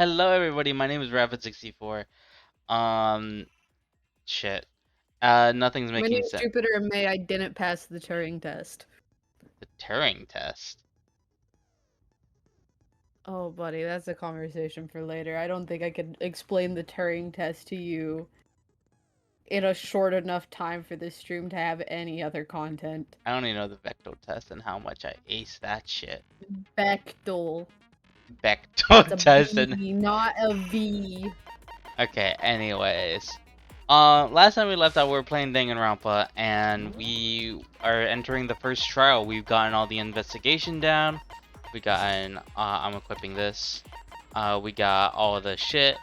Hello everybody, my name is Rapid64. Um, shit. Nothing's My making name's sense. Jupiter and May. I didn't pass the Turing test. The Turing test. Oh, buddy, that's a conversation for later. I don't think I could explain the Turing test to you in a short enough time for this stream to have any other content. I don't even know the Vector test and how much I ace that shit. Bechtel. Vector It's a test and... B, not a V. Okay, anyways. Last time we left out, we were playing Danganronpa, and we are entering the first trial. We've gotten all the investigation down. We gotten, I'm equipping this. We got all of the shit.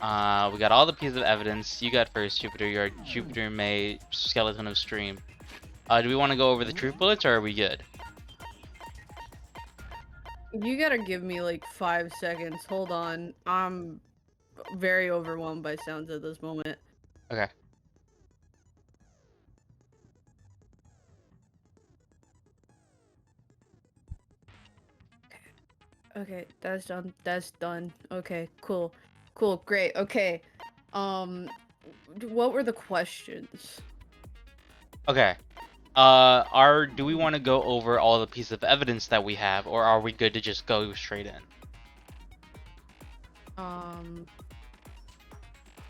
We got all the pieces of evidence. You got first, Jupiter. You're Jupiter May, Skeleton of Stream. Do we want to go over the truth bullets, or are we good? You gotta give me like 5 seconds. Hold on. I'm very overwhelmed by sounds at this moment. Okay. Okay, that's done. That's done. Okay, cool. Cool, great. Okay. What were the questions? Okay. Do we want to go over all the pieces of evidence that we have, or are we good to just go straight in?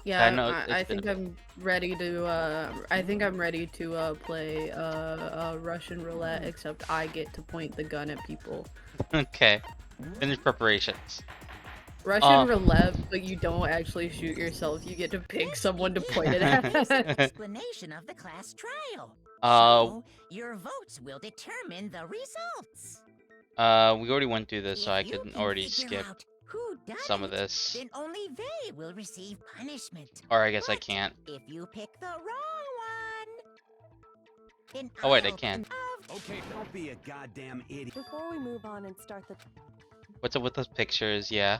Yeah, I know I it's been a think bit. I'm ready to, play, Russian roulette, except I get to point the gun at people. Okay. Finish preparations. Russian roulette, but you don't actually shoot yourself. You get to pick someone to point it at. Explanation of the class trial. Uh, So, your votes will determine the results. we already went through this, so I If you can can already figure skip out who done some of it, this. then only they will receive punishment. Or I guess I But can't. if you pick the wrong one, then Oh wait, I I'll can. Okay, don't be a goddamn idiot. Before we move on and start the... What's up with those pictures? Yeah.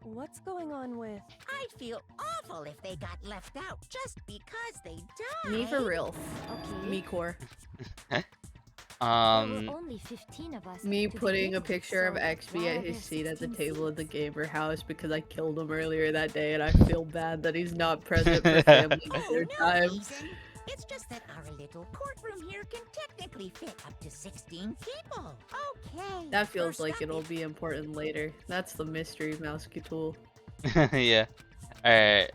What's going on with... I'd feel awful if they got left out just because they died. Me for real. Okay. Me core. There Um, were only 15 of us Me to the putting a game, picture of so XB why at are his there seat at the 16 table at the seats? gamer house because I killed him earlier that day and I feel bad that he's not present for family Oh, dinner no time. reason. It's just that our little courtroom here can technically fit up to 16 people. Okay. That feels first like up it'll is- be important later. That's the mystery mouse tool. yeah. Alright.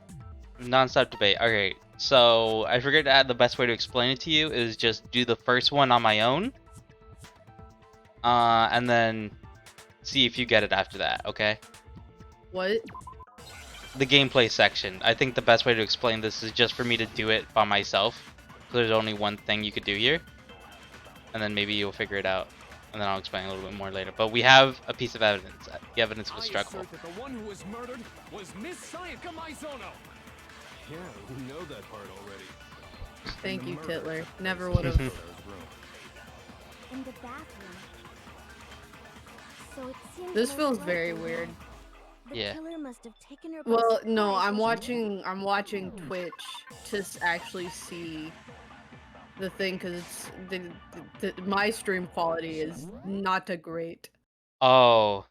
Non-stop debate. Okay. So, I figured that the best way to explain it to you is just do the first one on my own. And then see if you get it after that, okay? What? The gameplay section. I think the best way to explain this is just for me to do it by myself. So there's only one thing you could do here. And then maybe you'll figure it out. And then I'll explain a little bit more later. But we have a piece of evidence. The evidence of a struggle. I assert that the one who was murdered was Miss Sayaka Maizono. Yeah, we know that part already. Thank The you, murder Titler. took place Never in would have. Mizono's room. In the bathroom. So it seems This most feels very likely weird. The Yeah. killer must have taken her by Well, no, surprise I'm while she- watching Twitch to actually see the thing because it's my stream quality is not a great. Oh.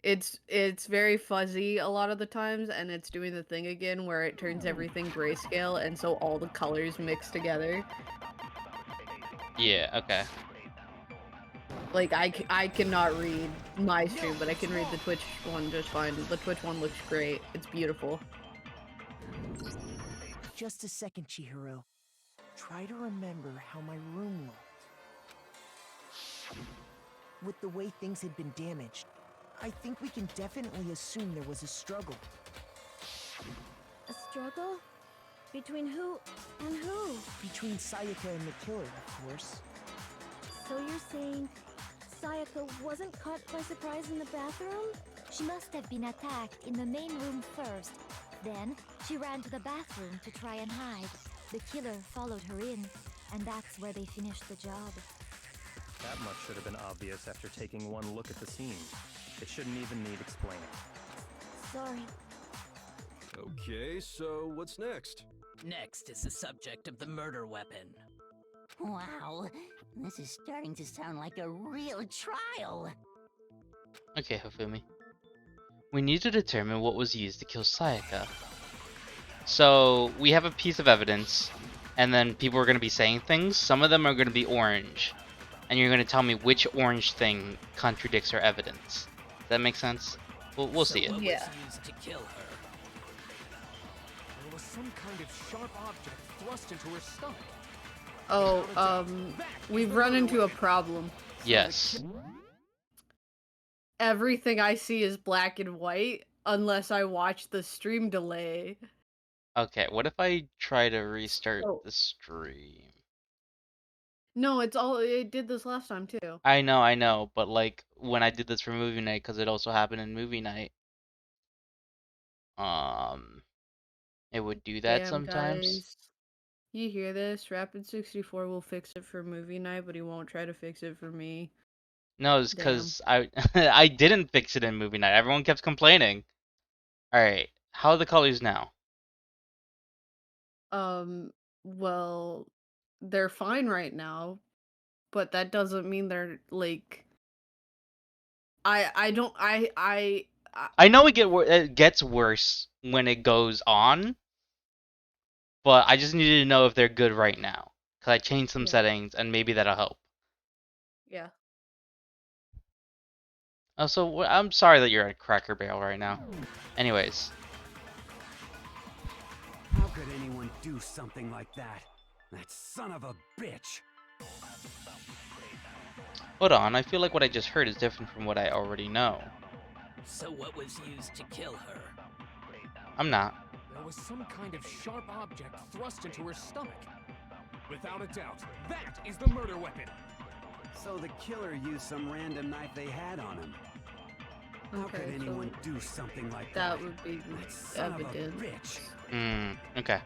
It's very fuzzy a lot of the times, and it's doing the thing again where it turns everything grayscale, and so all the colors mix together. Yeah, okay. Like, I cannot read my stream, but I can read the Twitch one just fine. The Twitch one looks great. It's beautiful. Just a second, Chihiro. Try to remember how my room looked. With the way things had been damaged, I think we can definitely assume there was a struggle. A struggle? Between who and who? Between Sayaka and the killer, of course. So you're saying Sayaka wasn't caught by surprise in the bathroom? She must have been attacked in the main room first. Then, she ran to the bathroom to try and hide. The killer followed her in, and that's where they finished the job. That much should have been obvious after taking one look at the scene. It shouldn't even need explaining. Sorry. Okay, so what's next? Next is the subject of the murder weapon. Wow, this is starting to sound like a real trial. Okay, Hifumi. We need to determine what was used to kill Sayaka. So we have a piece of evidence, and then people are going to be saying things. Some of them are going to be orange, and you're going to tell me which orange thing contradicts our evidence. Does that make sense? We'll So see it. what Yeah. was used to kill her? There was some kind of sharp object thrust into her stomach. Oh, Without a doubt, that is we've the run murder into a weapon. problem. Yes. Everything I see is black and white unless I watch the stream delay. Okay, what if I try to restart So- the stream? No, it did this last time too. I know, but like when I did this for movie night, because it also happened in movie night, it would do that Damn, sometimes. guys. You hear this? Rapid64 will fix it for movie night, but he won't try to fix it for me. No, it's Damn. because I I didn't fix it in movie night. Everyone kept complaining. All right, how are the colors now? Well, they're fine right now, but that doesn't mean they're like. I don't I I know it gets worse when it goes on, but I just needed to know if they're good right now. Cause I changed some Yeah. settings, and maybe that'll help. yeah. Also, I'm sorry that you're at Cracker Barrel right now. Anyways, How could anyone do something like that? That son of a bitch! hold on. I feel like what I just heard is different from what I already know. So what was used to kill her? I'm not. There was some kind of sharp object thrust into her stomach. Without a doubt, that is the murder weapon. So the killer used some random knife they had on him. How could Okay, anyone so do something like that? that would be That son of a evidence. bitch! Okay.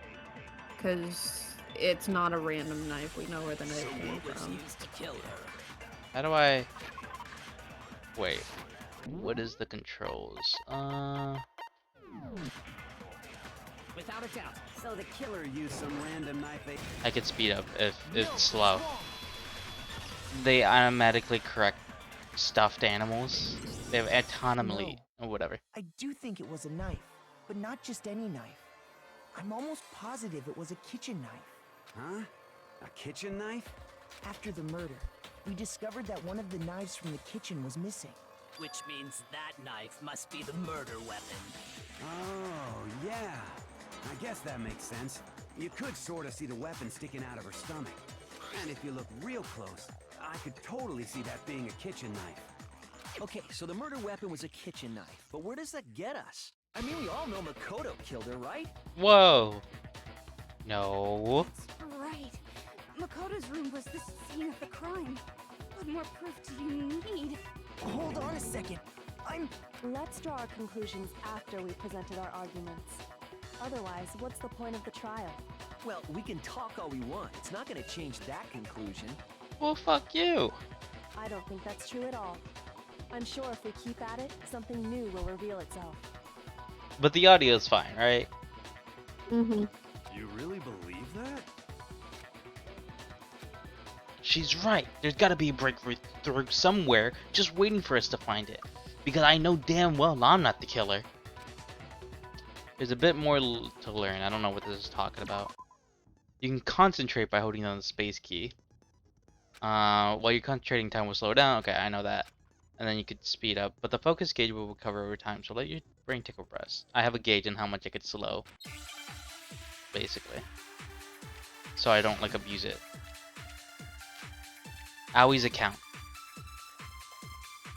Because it's not a random knife. We know where the So knife came what was from. used to kill her? How do I... Wait. What is the controls? Without a doubt. So the killer used some random knife they... I could speed up if it's slow. They automatically correct stuffed animals. They have autonomy or whatever. I do think it was a knife, but not just any knife. I'm almost positive it was a kitchen knife. Huh? A kitchen knife? After the murder, we discovered that one of the knives from the kitchen was missing. Which means that knife must be the murder weapon. Oh, yeah. I guess that makes sense. You could sort of see the weapon sticking out of her stomach. And if you look real close, I could totally see that being a kitchen knife. Okay, so the murder weapon was a kitchen knife, but where does that get us? I mean, we all know Makoto killed her, right? Whoa. No. Right. Makoto's room was the scene of the crime. What more proof do you need? Hold on a second. Let's draw our conclusions after we presented our arguments. Otherwise, what's the point of the trial? Well, we can talk all we want. It's not gonna change that conclusion. Well, fuck you. I don't think that's true at all. I'm sure if we keep at it, something new will reveal itself. But the audio's fine, right? Mm-hmm. You really believe that? She's right. There's gotta be a breakthrough somewhere just waiting for us to find it. Because I know damn well I'm not the killer. There's a bit more to learn. I don't know what this is talking about. You can concentrate by holding down the space key. While you're concentrating, time will slow down. Okay, I know that. And then you could speed up. But the focus gauge will recover over time, so let your brain take a rest. I have a gauge on how much I could slow. Basically. So I don't, like, abuse it. Awie's account.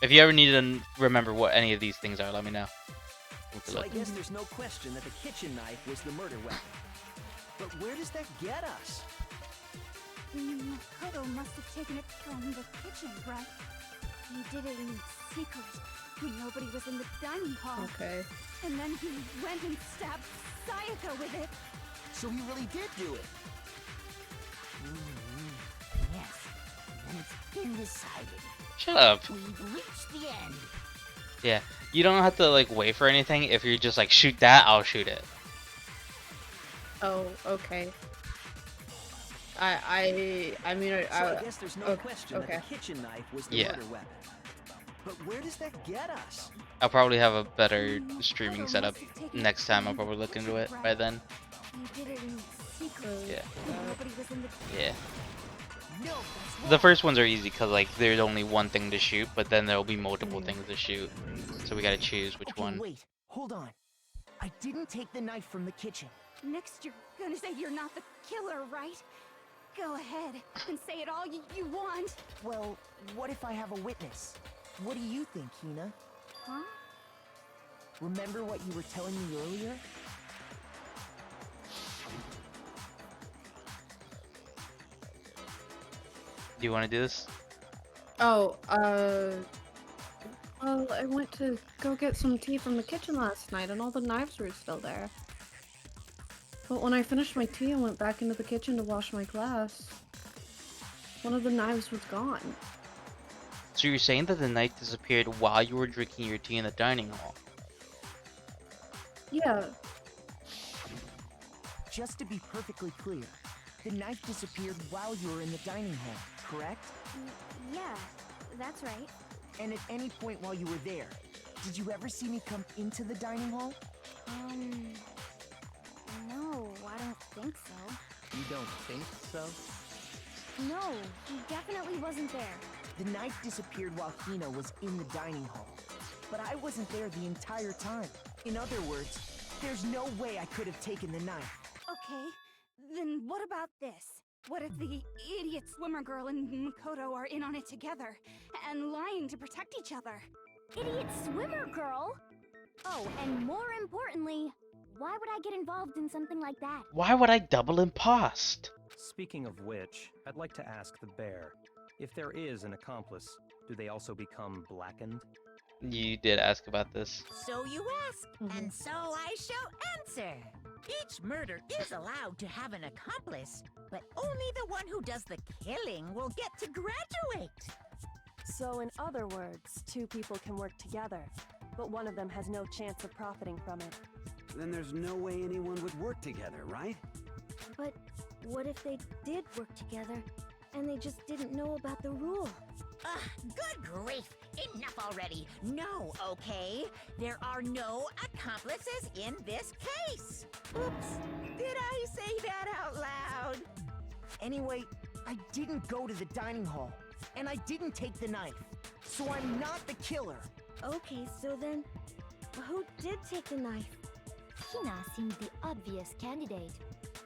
If you ever need to remember what any of these things are, let me know. So I guess there's no question that the kitchen knife was the murder weapon. But where does that get us? Makoto must have taken it from the kitchen, right? He did it in secret when nobody was in the dining hall. Okay. And then he went and stabbed Sayaka with it. So he really did do it. Yes, and it's been decided. Shut up. We've reached the end. Yeah, you don't have to like wait for anything. If you're just like shoot that, I'll shoot it. Oh, okay. I mean, So I guess there's no question that okay. the kitchen knife was the Yeah. murder weapon. But where does that get us? I'll probably have a better streaming setup next time. I'll probably look into it by then. You did it in secret. Yeah. Nobody was in the. Yeah. No, that's wrong. The first ones are easy because like there's only one thing to shoot, but then there'll be multiple things to shoot. So we gotta choose which Okay, one. wait, hold on. I didn't take the knife from the kitchen. Next, you're gonna say you're not the killer, right? Go ahead and say it all you want. Well, what if I have a witness? What do you think, Hina? Huh? Remember what you were telling me earlier? Do you want to do this? Oh, well, I went to go get some tea from the kitchen last night and all the knives were still there. But when I finished my tea and went back into the kitchen to wash my glass, one of the knives was gone. So you're saying that the knife disappeared while you were drinking your tea in the dining hall? Yeah, Just to be perfectly clear, the knife disappeared while you were in the dining hall, correct? Yeah, that's right. And at any point while you were there, did you ever see me come into the dining hall? No, I don't think so. You don't think so? No, he definitely wasn't there. The knife disappeared while Hina was in the dining hall. But I wasn't there the entire time. In other words, there's no way I could have taken the knife. Okay, then what about this? What if the idiot swimmer girl and Makoto are in on it together and lying to protect each other? Idiot swimmer girl? Oh, and more importantly, why would I get involved in something like that? Why would I double impost? Speaking of which, I'd like to ask the bear, if there is an accomplice, do they also become blackened? You did ask about this. So you ask, and so I shall answer. Each murder is allowed to have an accomplice, but only the one who does the killing will get to graduate. So, in other words, two people can work together, but one of them has no chance of profiting from it. Then there's no way anyone would work together, right? But what if they did work together and they just didn't know about the rule? Ugh, good grief! Enough already! No, okay? There are no accomplices in this case! Oops! Did I say that out loud? Anyway, I didn't go to the dining hall, and I didn't take the knife. So I'm not the killer. Okay, so then, who did take the knife? Hina seemed the obvious candidate.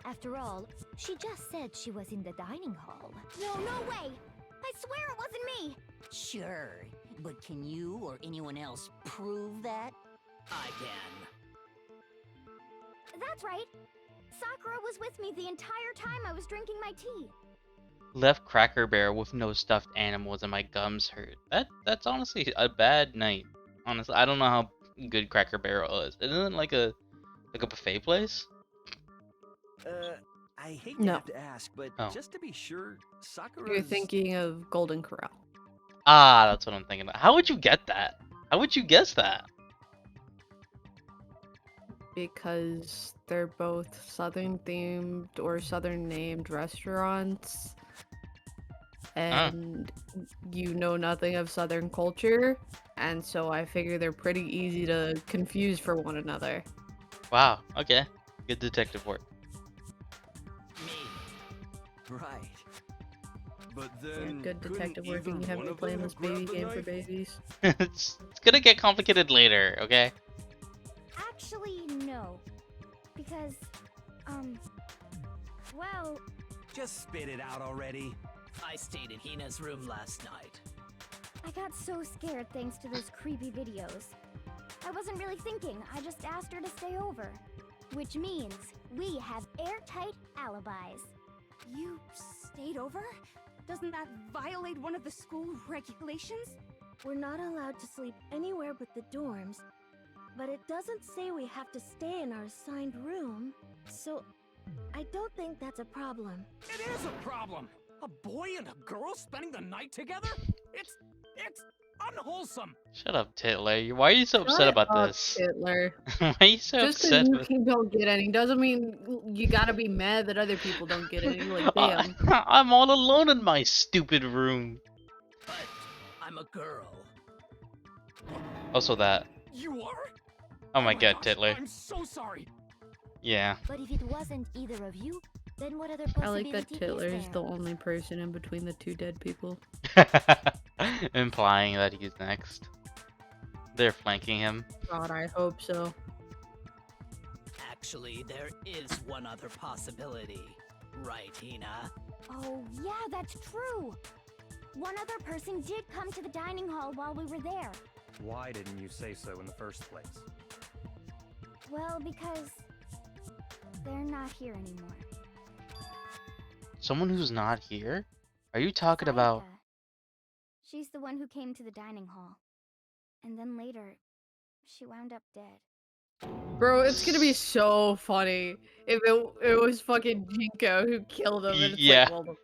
After all, she just said she was in the dining hall. No way! I swear it wasn't me! Sure, but can you or anyone else prove that? I can. That's right. Sakura was with me the entire time I was drinking my tea. Left Cracker Barrel with no stuffed animals and my gums hurt. That's honestly a bad night. Honestly, I don't know how good Cracker Barrel is. Isn't it like a buffet place? I hate to No. have to ask, but Oh. just to be sure, Sakura. you're thinking of Golden Corral. Ah, that's what I'm thinking about. How would you get that? How would you guess that? Because they're both southern themed or southern named restaurants. And you know nothing of southern culture, and so I figure they're pretty easy to confuse for one another. Wow, okay. Good detective work. Me. Right. But Yeah, then. good detective work, couldn't and you either have one me of playing them this have grabbed baby the game for knife? babies. It's gonna get complicated later, okay? Actually, no. Because, well, Just spit it out already. I stayed in Hina's room last night. I got so scared thanks to those creepy videos. I wasn't really thinking, I just asked her to stay over. Which means we have airtight alibis. You stayed over? Doesn't that violate one of the school regulations? We're not allowed to sleep anywhere but the dorms, but it doesn't say we have to stay in our assigned room, so I don't think that's a problem. It is a problem! A boy and a girl spending the night together? It's unwholesome! Shut up, Titler. Why are you so upset about this? Hitler. Why are you so Just upset because with you don't get any doesn't mean you gotta be mad that other people don't get any. Like, damn. I'm all alone in my stupid room. But I'm a girl. Also that. You are? Oh my god, gosh, Titler. I'm so sorry. Yeah. But if it wasn't either of you, then what other I like that possibility Titler is is there? the only person in between the two dead people. Implying that he's next. They're flanking him. God, I hope so. Actually, there is one other possibility. Right, Hina? Oh, yeah, that's true. One other person did come to the dining hall while we were there. Why didn't you say so in the first place? Well, because they're not here anymore. Someone who's not here? Are you talking about... Sayaka. She's the one who came to the dining hall. And then later, she wound up dead. Bro, it's gonna be so funny if it was fucking Jinko who killed him, and it's Yeah. like,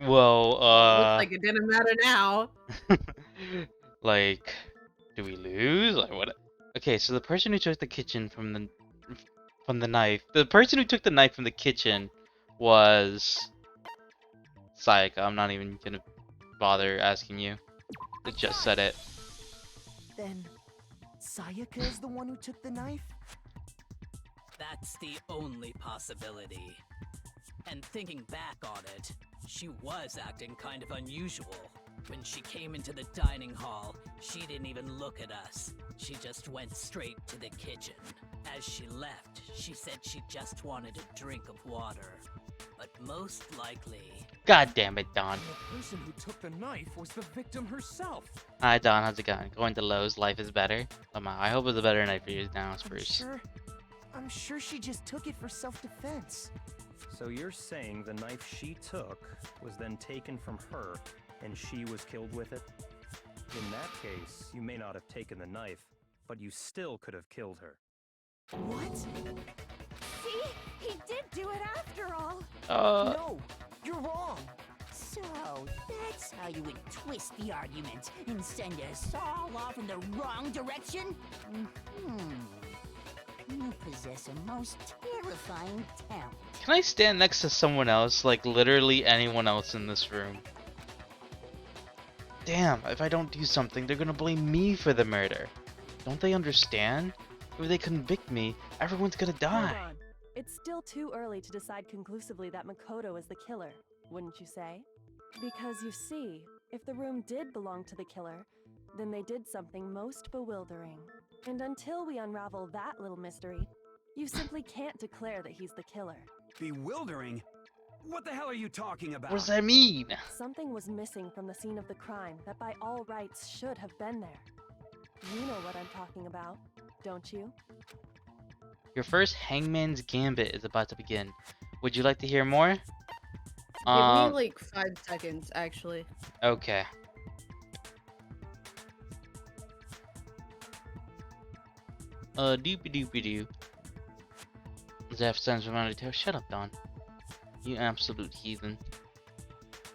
Well, looks like it didn't matter now. like, do we lose? Like, what? Okay, so the person who took the kitchen from the knife, the person who took the knife from the kitchen was Sayaka. I'm not even gonna bother asking you. It just said it. Then, Sayaka is the one who took the knife? That's the only possibility. And thinking back on it, she was acting kind of unusual. When she came into the dining hall, she didn't even look at us. She just went straight to the kitchen. As she left, she said she just wanted a drink of water. But most likely... God damn it, Don. The person who took the knife was the victim herself. Hi, Don. How's it going? Going to Lowe's. Life is better. I hope it's a better night for you now, Spruce. I'm sure she just took it for self-defense. So you're saying the knife she took was then taken from her, and she was killed with it? In that case, you may not have taken the knife, but you still could have killed her. What? See? He did do it after all. No, you're wrong. So, that's how you would twist the argument and send us all off in the wrong direction? You possess a most terrifying talent. Can I stand next to someone else, like literally anyone else in this room? Damn, if I don't do something, they're gonna blame me for the murder. Don't they understand? If they convict me, everyone's gonna die. Hold on. It's still too early to decide conclusively that Makoto is the killer, wouldn't you say? Because you see, if the room did belong to the killer, then they did something most bewildering. And until we unravel that little mystery, you simply can't declare that he's the killer. Bewildering? What the hell are you talking about? What does that mean? Something was missing from the scene of the crime that by all rights should have been there. You know what I'm talking about, don't you? Your first Hangman's Gambit is about to begin. Would you like to hear more? Give me like 5 seconds, actually. Okay. Doopy doopy doo. Zeph sends from out of Shut up, Don. You absolute heathen.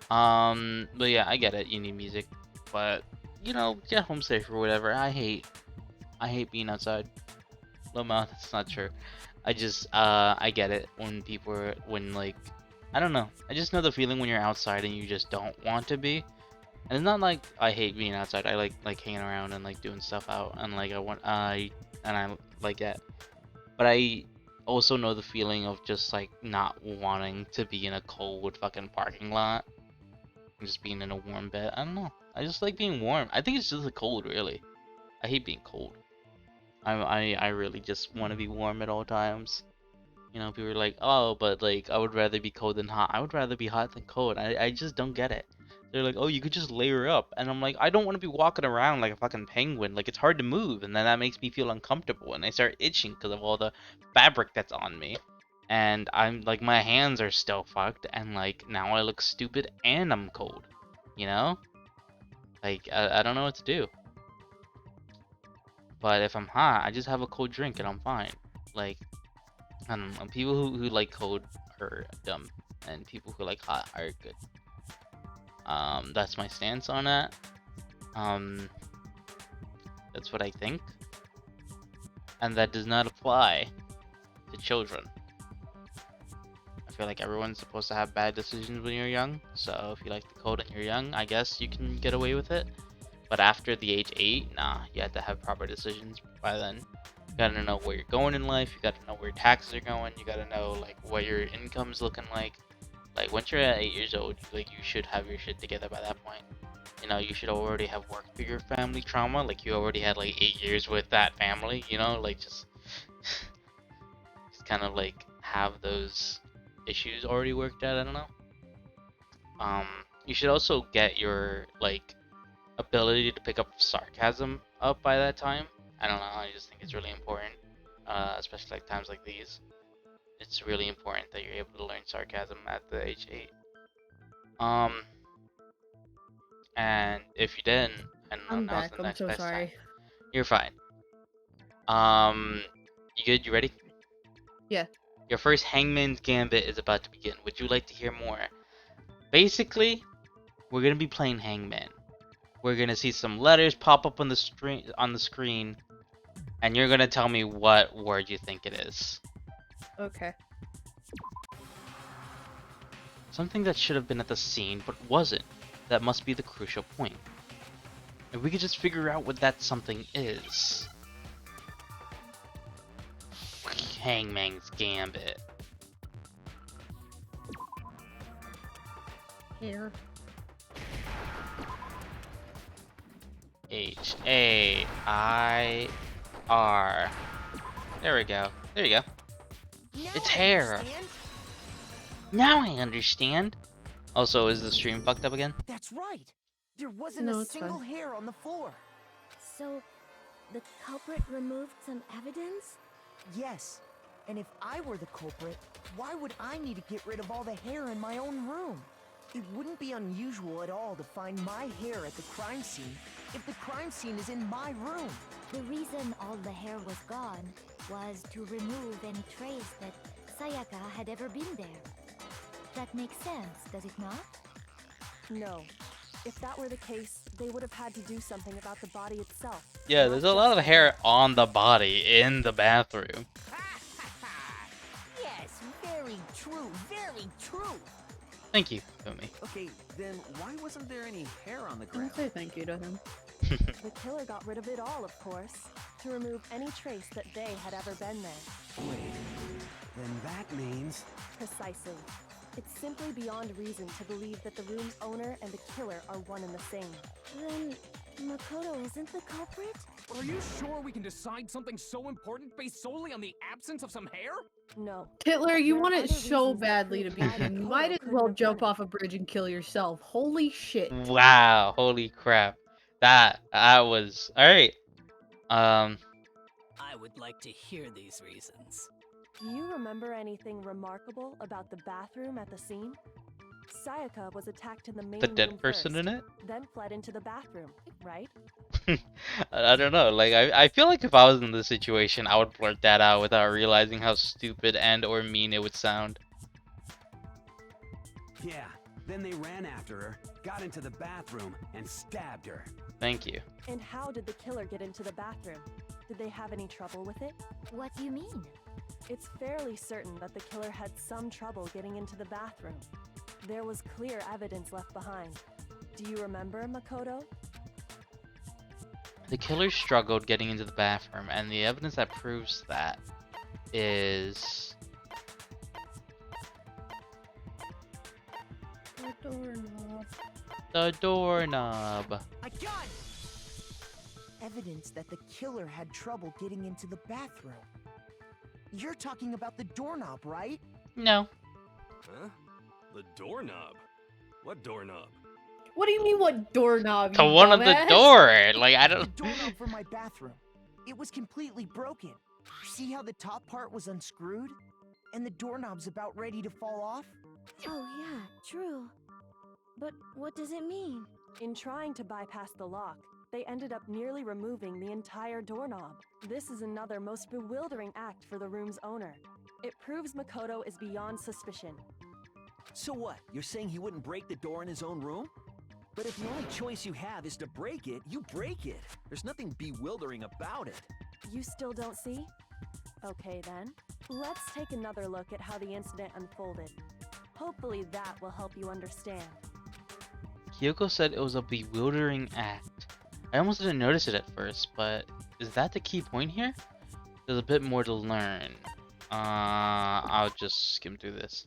But yeah, I get it. You need music, but you know, get home safe or whatever. I hate being outside. No, that's not true. I just, I get it when people are, when like, I don't know. I just know the feeling when you're outside and you just don't want to be. And it's not like I hate being outside. I like hanging around and like doing stuff out and like I like that. But I also know the feeling of just like not wanting to be in a cold fucking parking lot and just being in a warm bed. I don't know. I just like being warm. I think it's just the cold, really. I hate being cold. I really just want to be warm at all times. You know, people are like, oh, but like I would rather be cold than hot. I would rather be hot than cold. I just don't get it. They're like, oh, you could just layer up, and I'm like, I don't want to be walking around like a fucking penguin. Like, it's hard to move, and then that makes me feel uncomfortable, and I start itching because of all the fabric that's on me. And I'm like, my hands are still fucked, and like now I look stupid and I'm cold. You know? Like I don't know what to do. But if I'm hot, I just have a cold drink and I'm fine. Like, I don't know. People who like cold are dumb, and people who like hot are good. That's my stance on that. That's what I think. And that does not apply to children. I feel like everyone's supposed to have bad decisions when you're young. So if you like the cold and you're young, I guess you can get away with it. But after the age 8, nah, you have to have proper decisions by then. You gotta know where you're going in life. You gotta know where your taxes are going. You gotta know like what your income's looking like. Like once you're at 8 years old, like you should have your shit together by that point. You know, you should already have worked through your family trauma. Like you already had like 8 years with that family. You know, like just kind of like have those issues already worked out. I don't know. You should also get your like ability to pick up sarcasm up by that time. I don't know. I just think it's really important, especially like times like these. It's really important that you're able to learn sarcasm at the age 8. And if you didn't, I don't know. I'm Now's back. the I'm next so best time. sorry. You're fine. You good? You ready? Yeah. Your first Hangman's Gambit is about to begin. Would you like to hear more? Basically, we're gonna be playing Hangman. We're gonna see some letters pop up on the screen, and you're gonna tell me what word you think it is. Okay. Something that should have been at the scene but wasn't. That must be the crucial point. If we could just figure out what that something is. Hangman's Gambit. Here. H-A-I-R. There we go. There you go. It's hair. Now I understand. Also, is the stream fucked up again? That's right. There wasn't No, a it's single fine. hair on the floor. So, the culprit removed some evidence? Yes. And if I were the culprit, why would I need to get rid of all the hair in my own room? It wouldn't be unusual at all to find my hair at the crime scene if the crime scene is in my room. The reason all the hair was gone was to remove any trace that Sayaka had ever been there. That makes sense, does it not? No. If that were the case, they would have had to do something about the body itself. Yeah, there's a lot of hair on the body in the bathroom. Yes, very true, very true. Thank you, Fumi. Okay, then why wasn't there any hair on the Don't ground? say thank you to him. The killer got rid of it all, of course, to remove any trace that they had ever been there. Wait, then that means... Precisely. It's simply beyond reason to believe that the room's owner and the killer are one and the same. Then, Makoto isn't the culprit? Are you sure we can decide something so important based solely on the absence of some hair? No. Hitler, you There are want it other so reasons that badly to prove be why the him. You Makoto might as couldn't well have jump done it. off a bridge and kill yourself. Holy shit. Wow, holy crap. That was... Alright. I would like to hear these reasons. Do you remember anything remarkable about the bathroom at the scene? Sayaka was attacked in the main The room dead person first, in it? then fled into the bathroom, right? I don't know, like, I feel like if I was in this situation, I would blurt that out without realizing how stupid and or mean it would sound. Yeah, then they ran after her, got into the bathroom, and stabbed her. Thank you. And how did the killer get into the bathroom? Did they have any trouble with it? What do you mean? It's fairly certain that the killer had some trouble getting into the bathroom. There was clear evidence left behind. Do you remember, Makoto? The killer struggled getting into the bathroom, and the evidence that proves that is... The doorknob. the doorknob. I got it! Evidence that the killer had trouble getting into the bathroom. You're talking about the doorknob, right? No. Huh? The doorknob? What doorknob? What do you mean, what doorknob? The you one on the dumbass? door! Like, I The don't... doorknob for my bathroom. It was completely broken. See how the top part was unscrewed? And the doorknob's about ready to fall off? Oh yeah, true. But what does it mean? In trying to bypass the lock, they ended up nearly removing the entire doorknob. This is another most bewildering act for the room's owner. It proves Makoto is beyond suspicion. So what? You're saying he wouldn't break the door in his own room? But if the only choice you have is to break it, you break it. There's nothing bewildering about it. You still don't see? Okay then. Let's take another look at how the incident unfolded. Hopefully that will help you understand. Kyoko said it was a bewildering act. I almost didn't notice it at first, but is that the key point here? There's a bit more to learn. I'll just skim through this.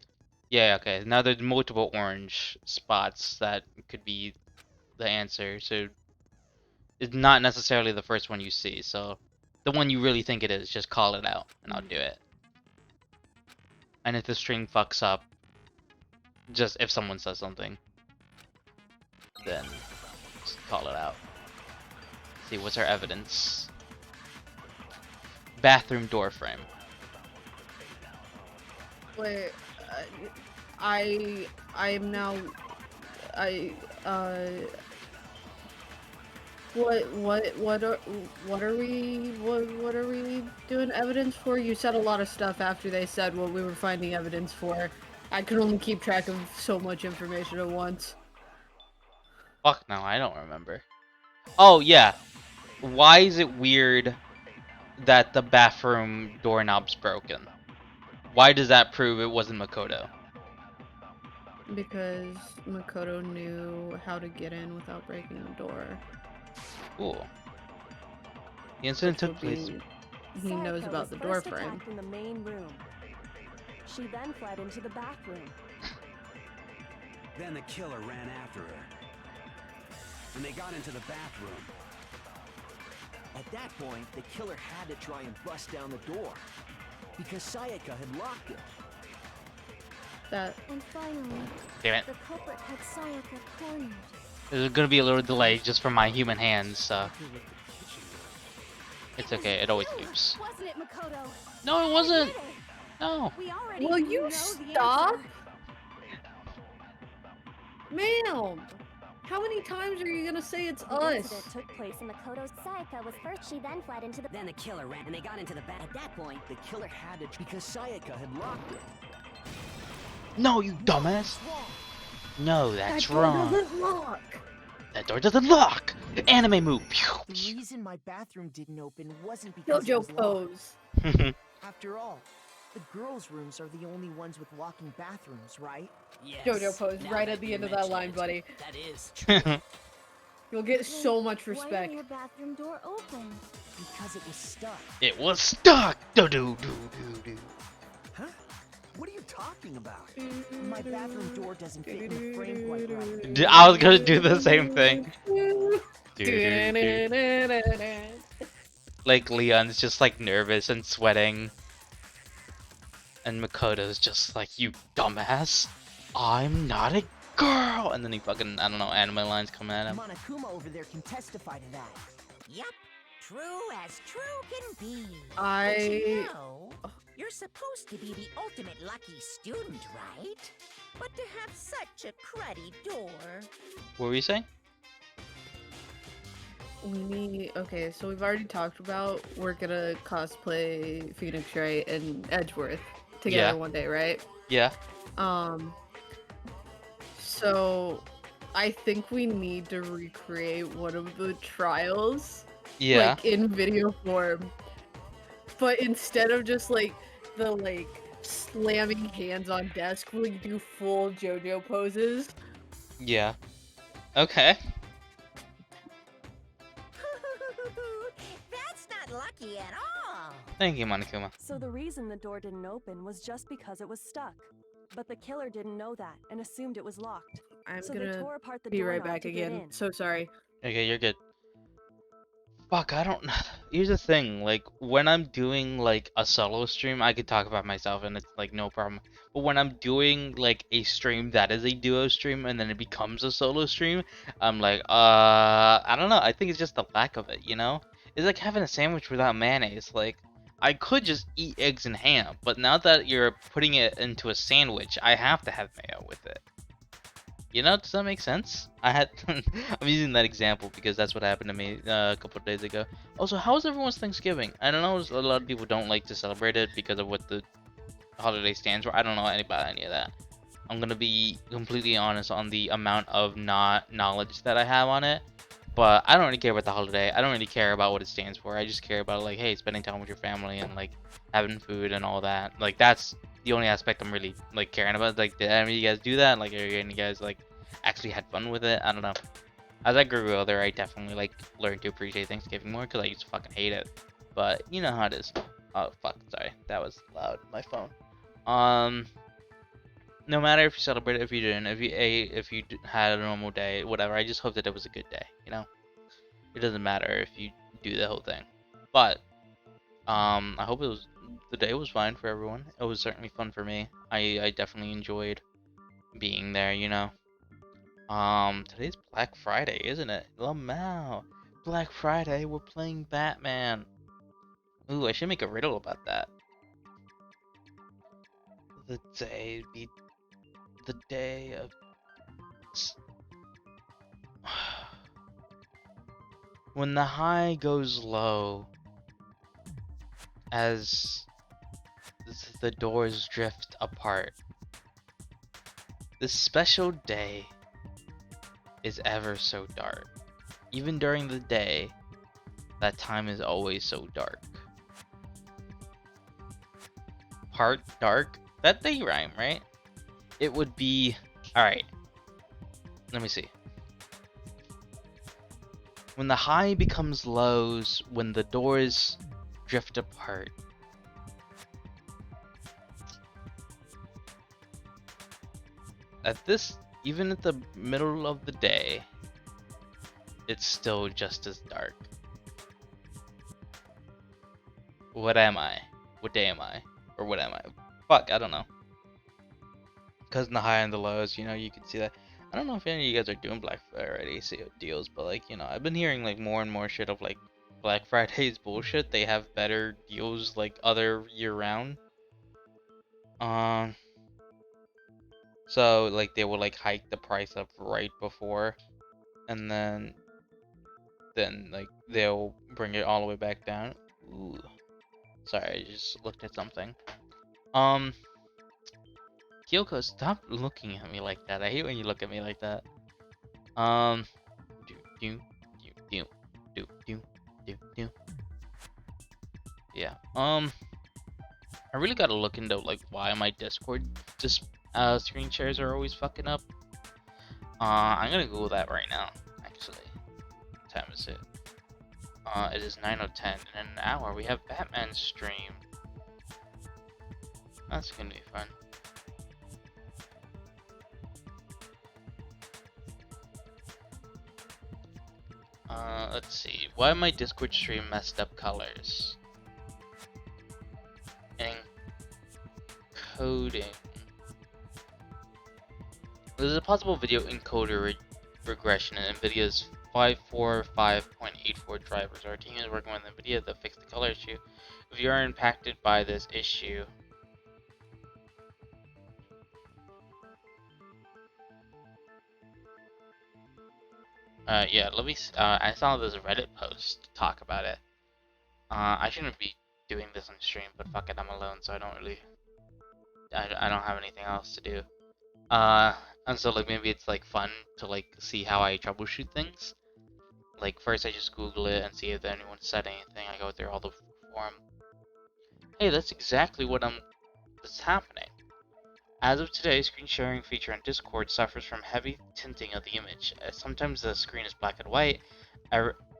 Yeah, okay. Now there's multiple orange spots that could be the answer. So it's not necessarily the first one you see. So the one you really think it is, just call it out, and I'll do it. And if the string fucks up, just if someone says something, then just call it out. See, what's our evidence? Bathroom door frame. Wait, I'm now, what are we doing evidence for? You said a lot of stuff after they said what we were finding evidence for. I could only keep track of so much information at once. Fuck no, I don't remember. Oh yeah. Why is it weird that the bathroom doorknob's broken? Why does that prove it wasn't Makoto? Because Makoto knew how to get in without breaking the door. Cool. The incident took Which would place. be- He knows Sayaka about was the door first frame. attacked in the main room. She then fled into the bathroom. Then the killer ran after her. And they got into the bathroom. At that point, the killer had to try and bust down the door. Because Sayaka had locked it. And finally, Damn it. the culprit had Sayaka cornered. There's gonna be a little delay just from my human hands, so it's okay. It always keeps. Wasn't it, Makoto? No, it wasn't. No. We already Will you know the stop? answer. Ma'am! How many times are you gonna say it's The us? incident took place in Makoto's. Sayaka was first. She then fled into the. Then the killer ran and they got into the back. At that point, The killer had to because Sayaka had locked it. No, you dumbass. No, that's wrong. Doesn't lock. That door doesn't lock. Anime move. The reason my bathroom didn't open wasn't because it was JoJo locked. pose. After all, the girls' rooms are the only ones with walking bathrooms, right? Yes. JoJo pose now right that at the you end of that mention line, it, buddy. That is true. You'll get so much Why respect. didn't your bathroom door open? Because it was stuck. It was stuck. Do do do do do. Huh? What are you talking about? My bathroom door doesn't fit in the frame quite right. I was gonna do the same thing. Do, do, do. Like Leon's just like nervous and sweating, and Makoto's just like, "You dumbass, I'm not a girl." And then he fucking, I don't know, anime lines coming at him. Monokuma over there can testify to that. Yep, true as true can be. I- But you know, you're supposed to be the ultimate lucky student, right? But to have such a cruddy door. What were you saying? We need. Okay, so we've already talked about we're gonna cosplay Phoenix Wright and Edgeworth together Yeah. one day, right? Yeah. So I think we need to recreate one of the trials, Yeah. like in video form. But instead of just like the slamming hands on desk, we do full JoJo poses. Yeah. Okay. That's not lucky at all. Thank you, Monokuma. So the reason the door didn't open was just because it was stuck. But the killer didn't know that and assumed it was locked. I'm So they gonna tore apart the be right doorknob back to get again. in. So sorry. Okay, you're good. Fuck, I don't. Here's the thing, like, when I'm doing, like, a solo stream, I could talk about myself and it's, like, no problem. But when I'm doing, like, a stream that is a duo stream and then it becomes a solo stream, I'm like, I don't know. I think it's just the lack of it, you know? It's like having a sandwich without mayonnaise. Like, I could just eat eggs and ham, but now that you're putting it into a sandwich, I have to have mayo with it. You know, does that make sense? I'm using that example because that's what happened to me a couple of days ago. Also, how was everyone's Thanksgiving? I don't know, a lot of people don't like to celebrate it because of what the holiday stands for. I don't know about any of that. I'm gonna be completely honest on the amount of knowledge that I have on it. But I don't really care about the holiday. I don't really care about what it stands for. I just care about, like, hey, spending time with your family and, like, having food and all that. Like, that's the only aspect I'm really, like, caring about. Like, did any of you guys do that? Like, are any of you guys, like, actually had fun with it? I don't know. As I grew older, I definitely like learned to appreciate Thanksgiving more because I used to fucking hate it. But you know how it is. Oh fuck, sorry, that was loud. My phone. Um, no matter if you celebrated, if you didn't, if you ate, if you had a normal day, whatever. I just hope that it was a good day. You know, it doesn't matter if you do the whole thing. But I hope the day was fine for everyone. It was certainly fun for me. I definitely enjoyed being there. You know. Today's Black Friday, isn't it? Lamau. Black Friday, we're playing Batman. Ooh, I should make a riddle about that. The day be the day of when the high goes low as the doors drift apart. This special day is ever so dark. Even during the day, that time is always so dark. Part dark? That they rhyme, right? It would be... Alright. Let me see. When the high becomes lows, when the doors drift apart. Even at the middle of the day, it's still just as dark. What am I? What day am I? Or what am I? Fuck, I don't know. Because in the high and the lows, you know, you can see that. I don't know if any of you guys are doing Black Friday deals, but like, you know, I've been hearing like more and more shit of like Black Friday's bullshit. They have better deals like other year round. So like they will like hike the price up right before, and then like they'll bring it all the way back down. Ooh. Sorry, I just looked at something. Kyoko, stop looking at me like that. I hate when you look at me like that. Do do do do do do do. Yeah. I really gotta look into like why my Discord screen shares are always fucking up. I'm gonna Google that right now. Actually, what time is it? It is 9:10. In an hour, we have Batman stream. That's gonna be fun. Let's see. Why my Discord stream messed up colors? Encoding. There's a possible video encoder regression in NVIDIA's 545.84 drivers. Our team is working with NVIDIA to fix the color issue. If you are impacted by this issue, yeah, let me. I saw this Reddit post talk about it. I shouldn't be doing this on stream, but fuck it, I'm alone, so I don't really. I don't have anything else to do. And so like maybe it's like fun to like see how I troubleshoot things. Like first I just Google it and see if anyone said anything. I go through all the forum. Hey, that's exactly that's happening. As of today, screen sharing feature on Discord suffers from heavy tinting of the image. Sometimes the screen is black and white,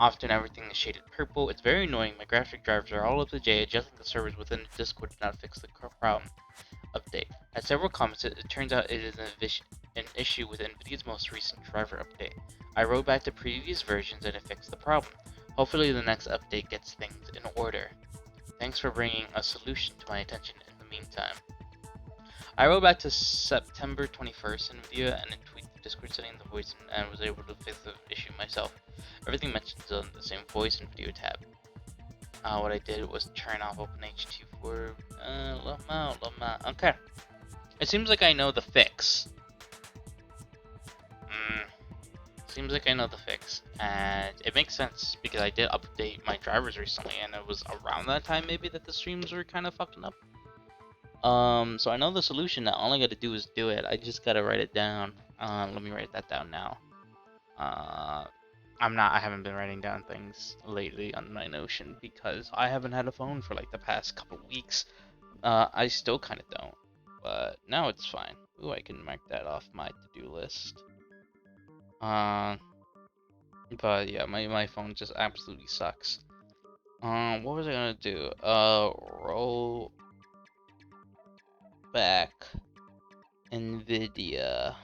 often everything is shaded purple. It's very annoying. My graphic drivers are all up to date. Adjusting the servers within Discord did not fix the problem. Update. At several comments, it turns out it is an issue with NVIDIA's most recent driver update. I wrote back to previous versions and it fixed the problem. Hopefully the next update gets things in order. Thanks for bringing a solution to my attention in the meantime. I wrote back to September 21st in NVIDIA and tweeted the Discord setting the voice and was able to fix the issue myself. Everything mentioned is on the same voice and video tab. What I did was turn off OpenH2 for okay. It seems like I know the fix. Seems like I know the fix, and it makes sense because I did update my drivers recently, and it was around that time maybe that the streams were kind of fucking up. So I know the solution. Now all I gotta do is do it. I just gotta write it down. Let me write that down now. I haven't been writing down things lately on my Notion because I haven't had a phone for like the past couple weeks. I still kind of don't, but now it's fine. Ooh, I can mark that off my to-do list. But yeah, my phone just absolutely sucks. What was I gonna do? Roll back NVIDIA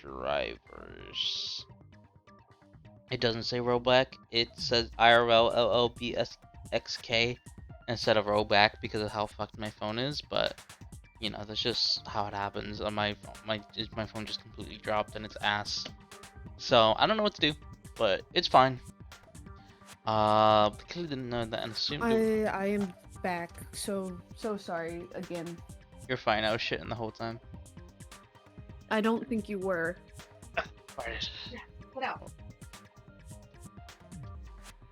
drivers. It doesn't say rollback. It says IRLLLBSXK instead of rollback because of how fucked my phone is. But you know, that's just how it happens. On my phone just completely dropped in its ass. So I don't know what to do, but it's fine. Clearly didn't know that and assumed I am back. So sorry again. you're fine. I was shitting the whole time. I don't think you were. Get out.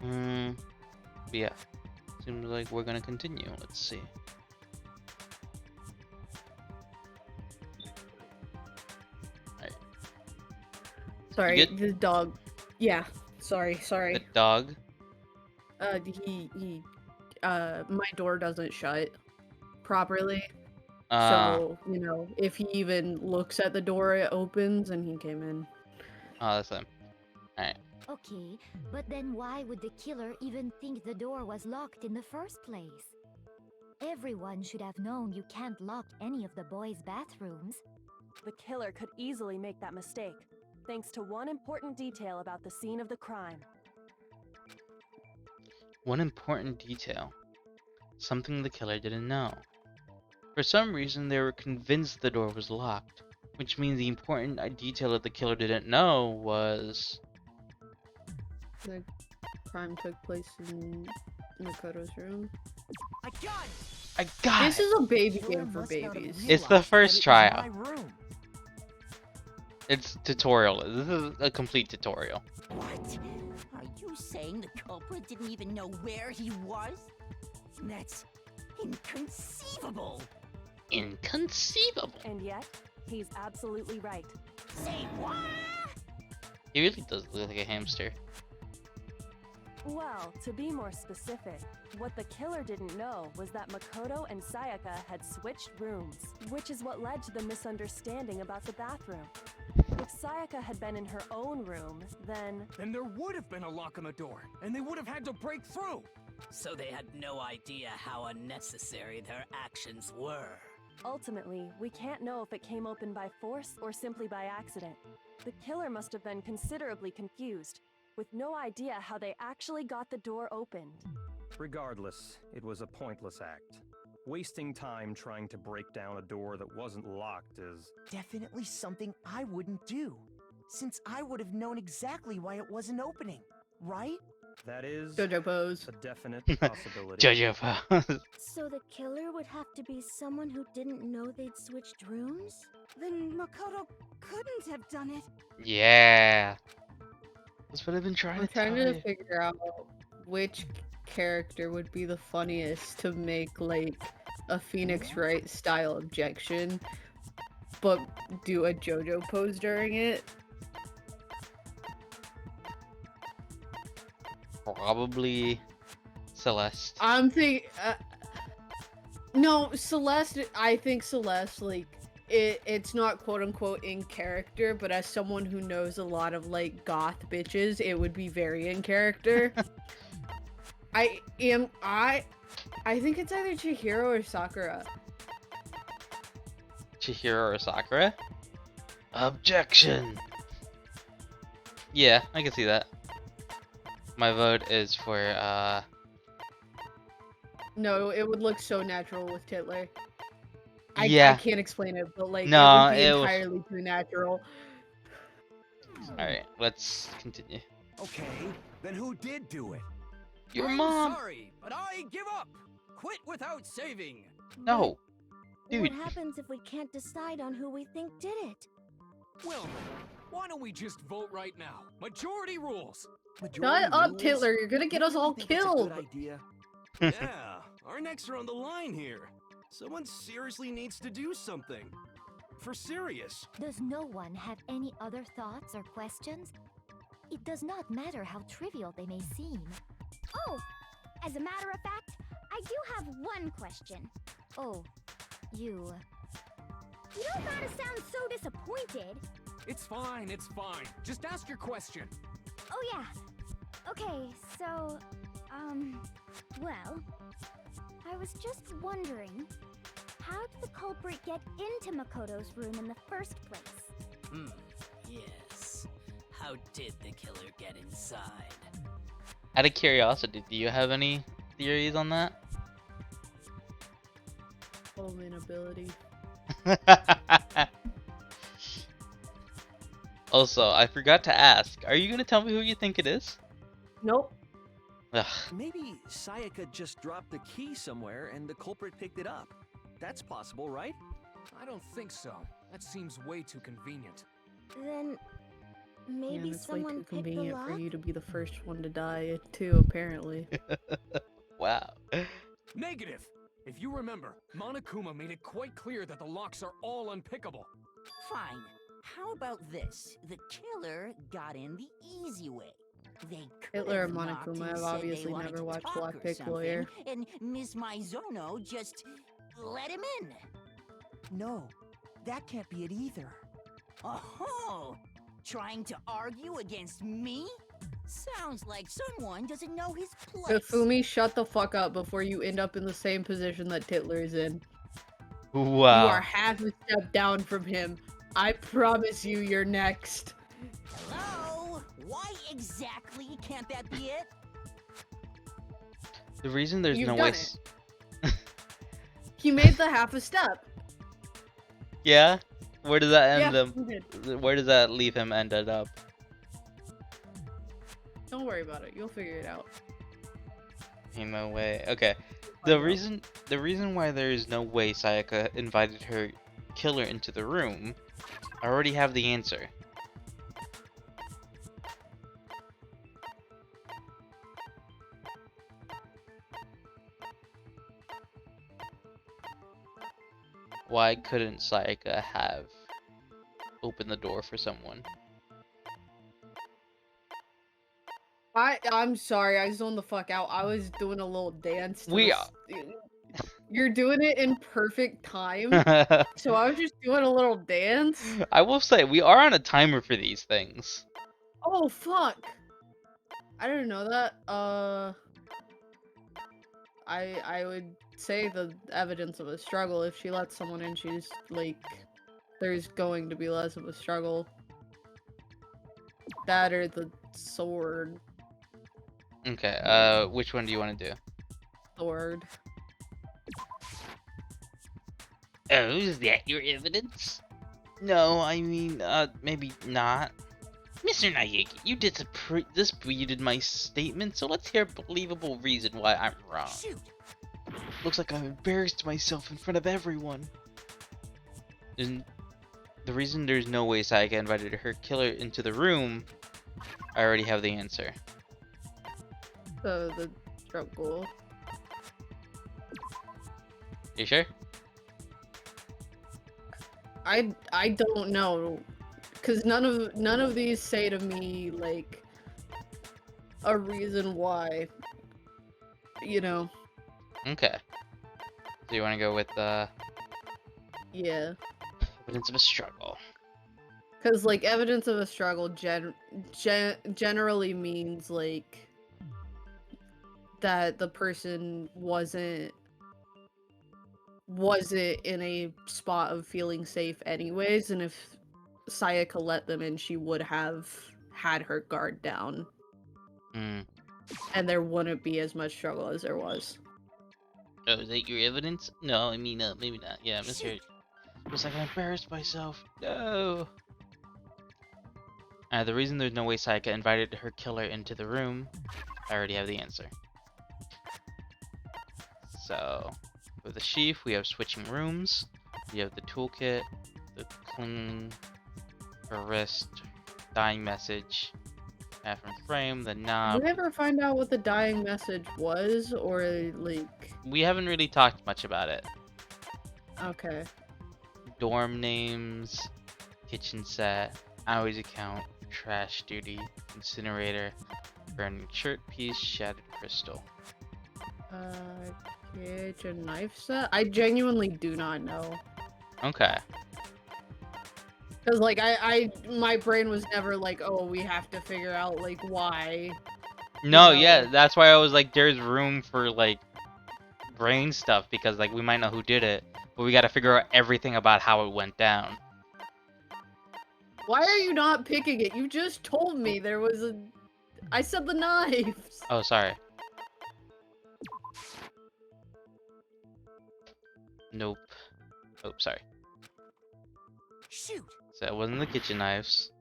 But yeah. Seems like we're gonna continue. Let's see. Alright. Sorry, the dog. Yeah, sorry. The dog. My door doesn't shut properly. Oh, So, you know, if he even looks at the door, it opens and he came in. that's him. Alright. Okay, but then why would the killer even think the door was locked in the first place? Everyone should have known you can't lock any of the boys' bathrooms. The killer could easily make that mistake, thanks to one important detail about the scene of the crime. One important detail. Something the killer didn't know. For some reason, they were convinced the door was locked, which means the important detail that the killer didn't know was... The crime took place in Makoto's room. I got it! I got This it! is a baby Killer game for must not have babies. It's the realized first that it was trial. my room. It's tutorial. This is a complete tutorial. What? Are you saying the culprit didn't even know where he was? That's inconceivable. Inconceivable. And yet, he's absolutely right. Say what? He really does look like a hamster. Well, to be more specific, what the killer didn't know was that Makoto and Sayaka had switched rooms, which is what led to the misunderstanding about the bathroom. If Sayaka had been in her own room, then Then there would have been a lock on the door, and they would have had to break through. So they had no idea how unnecessary their actions were. ultimately, we can't know if it came open by force or simply by accident. The killer must have been considerably confused, with no idea how they actually got the door opened. Regardless, it was a pointless act. Wasting time trying to break down a door that wasn't locked is... Definitely something I wouldn't do, since I would have known exactly why it wasn't opening, right? That is Jojo pose. a definite possibility. Jojo pose. So the killer would have to be someone who didn't know they'd switched rooms? Then Makoto couldn't have done it. Yeah. That's what I've been trying I'm to trying tell to you. figure out which character would be the funniest to make, like, a Phoenix Wright style objection, but do a JoJo pose during it. Probably Celeste. I'm thinking, no, Celeste, I think Celeste, like, it's not quote-unquote in character, but as someone who knows a lot of, like, goth bitches, it would be very in character. I think it's either Chihiro or Sakura. Chihiro or Sakura? Objection! Yeah, I can see that. My vote is for, No, it would look so natural with Titler. I Yeah. can't explain it, but, like, No, it would be it would- entirely too natural. Alright, let's continue. Okay, then who did do it? Your I'm mom! sorry, but I give up. Quit without saving. No! Dude. What happens if we can't decide on who we think did it? Well then, why don't we just vote right now? Majority rules. Shut up, Titler, you're gonna get us all killed! Good idea. Yeah, our necks are on the line here. Someone seriously needs to do something. For serious. Does no one have any other thoughts or questions? It does not matter how trivial they may seem. Oh, as a matter of fact, I do have one question. Oh, you... You don't gotta sound so disappointed. It's fine, it's fine. Just ask your question. Oh yeah. Okay, so, well, I was just wondering, how did the culprit get into Makoto's room in the first place? Yes. How did the killer get inside? Out of curiosity, do you have any theories on that? Homing ability. Also, I forgot to ask, are you gonna tell me who you think it is? Nope. Ugh. Maybe Sayaka just dropped the key somewhere and the culprit picked it up. That's possible, right? I don't think so. That seems way too convenient. Then, maybe Man, it's way someone too picked the convenient lock? for you to be the first one to die, too, apparently. Wow. Negative! If you remember, Monokuma made it quite clear that the locks are all unpickable. Fine. How about this? The killer got in the easy way. They could Hitler have and knocked Monokuma and have said obviously they wanted never to watched talk or Lockpick something, Lawyer. and Miss Maizono just let him in. No, that can't be it either. Oh, trying to argue against me? Sounds like someone doesn't know his place. Hifumi, shut the fuck up before you end up in the same position that Titler is in. Wow. You are half a step down from him. I promise you, you're next. Hello? Why exactly can't that be it? The reason there's You've no done way. it. He made the half a step. Yeah? Where does that end Yeah, him? he did. Where does that leave him ended up? Don't worry about it. You'll figure it out. Ain't no way. Okay. The reason why there is no way Sayaka invited her killer into the room, I already have the answer. Why couldn't Sayaka have opened the door for someone? I'm sorry, I zoned the fuck out. I was doing a little dance. To We You're doing it in perfect time. So I was just doing a little dance. I will say, we are on a timer for these things. Oh fuck. I didn't know that. I would say the evidence of a struggle. If she lets someone in, she's like, there's going to be less of a struggle. That or the sword. Okay, which one do you want to do? Sword. Oh, is that your evidence? No, I mean, maybe not. Mr. Nayaki, you disputed my statement, so let's hear a believable reason why I'm wrong. Shoot. Looks like I've embarrassed myself in front of everyone. And the reason there's no way Sayaka invited her killer into the room, I already have the answer. So the struggle. You sure? I don't know, cause none of these say to me like a reason why. You know. Okay. So you want to go with Yeah. evidence of a struggle? Cause like evidence of a struggle generally means like that the person wasn't in a spot of feeling safe anyways, and if Sayaka let them in, she would have had her guard down. Hmm. And there wouldn't be as much struggle as there was. Oh, is that your evidence? No, I mean, maybe not. Yeah, Mr. Looks like I embarrassed myself. No. The reason there's no way Sayaka invited her killer into the room, I already have the answer. So, with the sheath, we have switching rooms. We have the toolkit, the clean, her wrist, dying message, bathroom frame, the knob. Did we ever find out what the dying message was, or like? We haven't really talked much about it. Okay. Dorm names, kitchen set, hours account, trash duty, incinerator, burning shirt piece, shattered crystal. Kitchen knife set? I genuinely do not know. Okay. Because, like, my brain was never like, oh, we have to figure out, like, why. No, know. yeah, that's why I was like, there's room for, like, brain stuff, because, like, we might know who did it, but we gotta figure out everything about how it went down. Why are you not picking it? You just told me there was a... I said the knives! Oh, sorry. Nope. Oh, sorry. Shoot! So that wasn't the kitchen knives.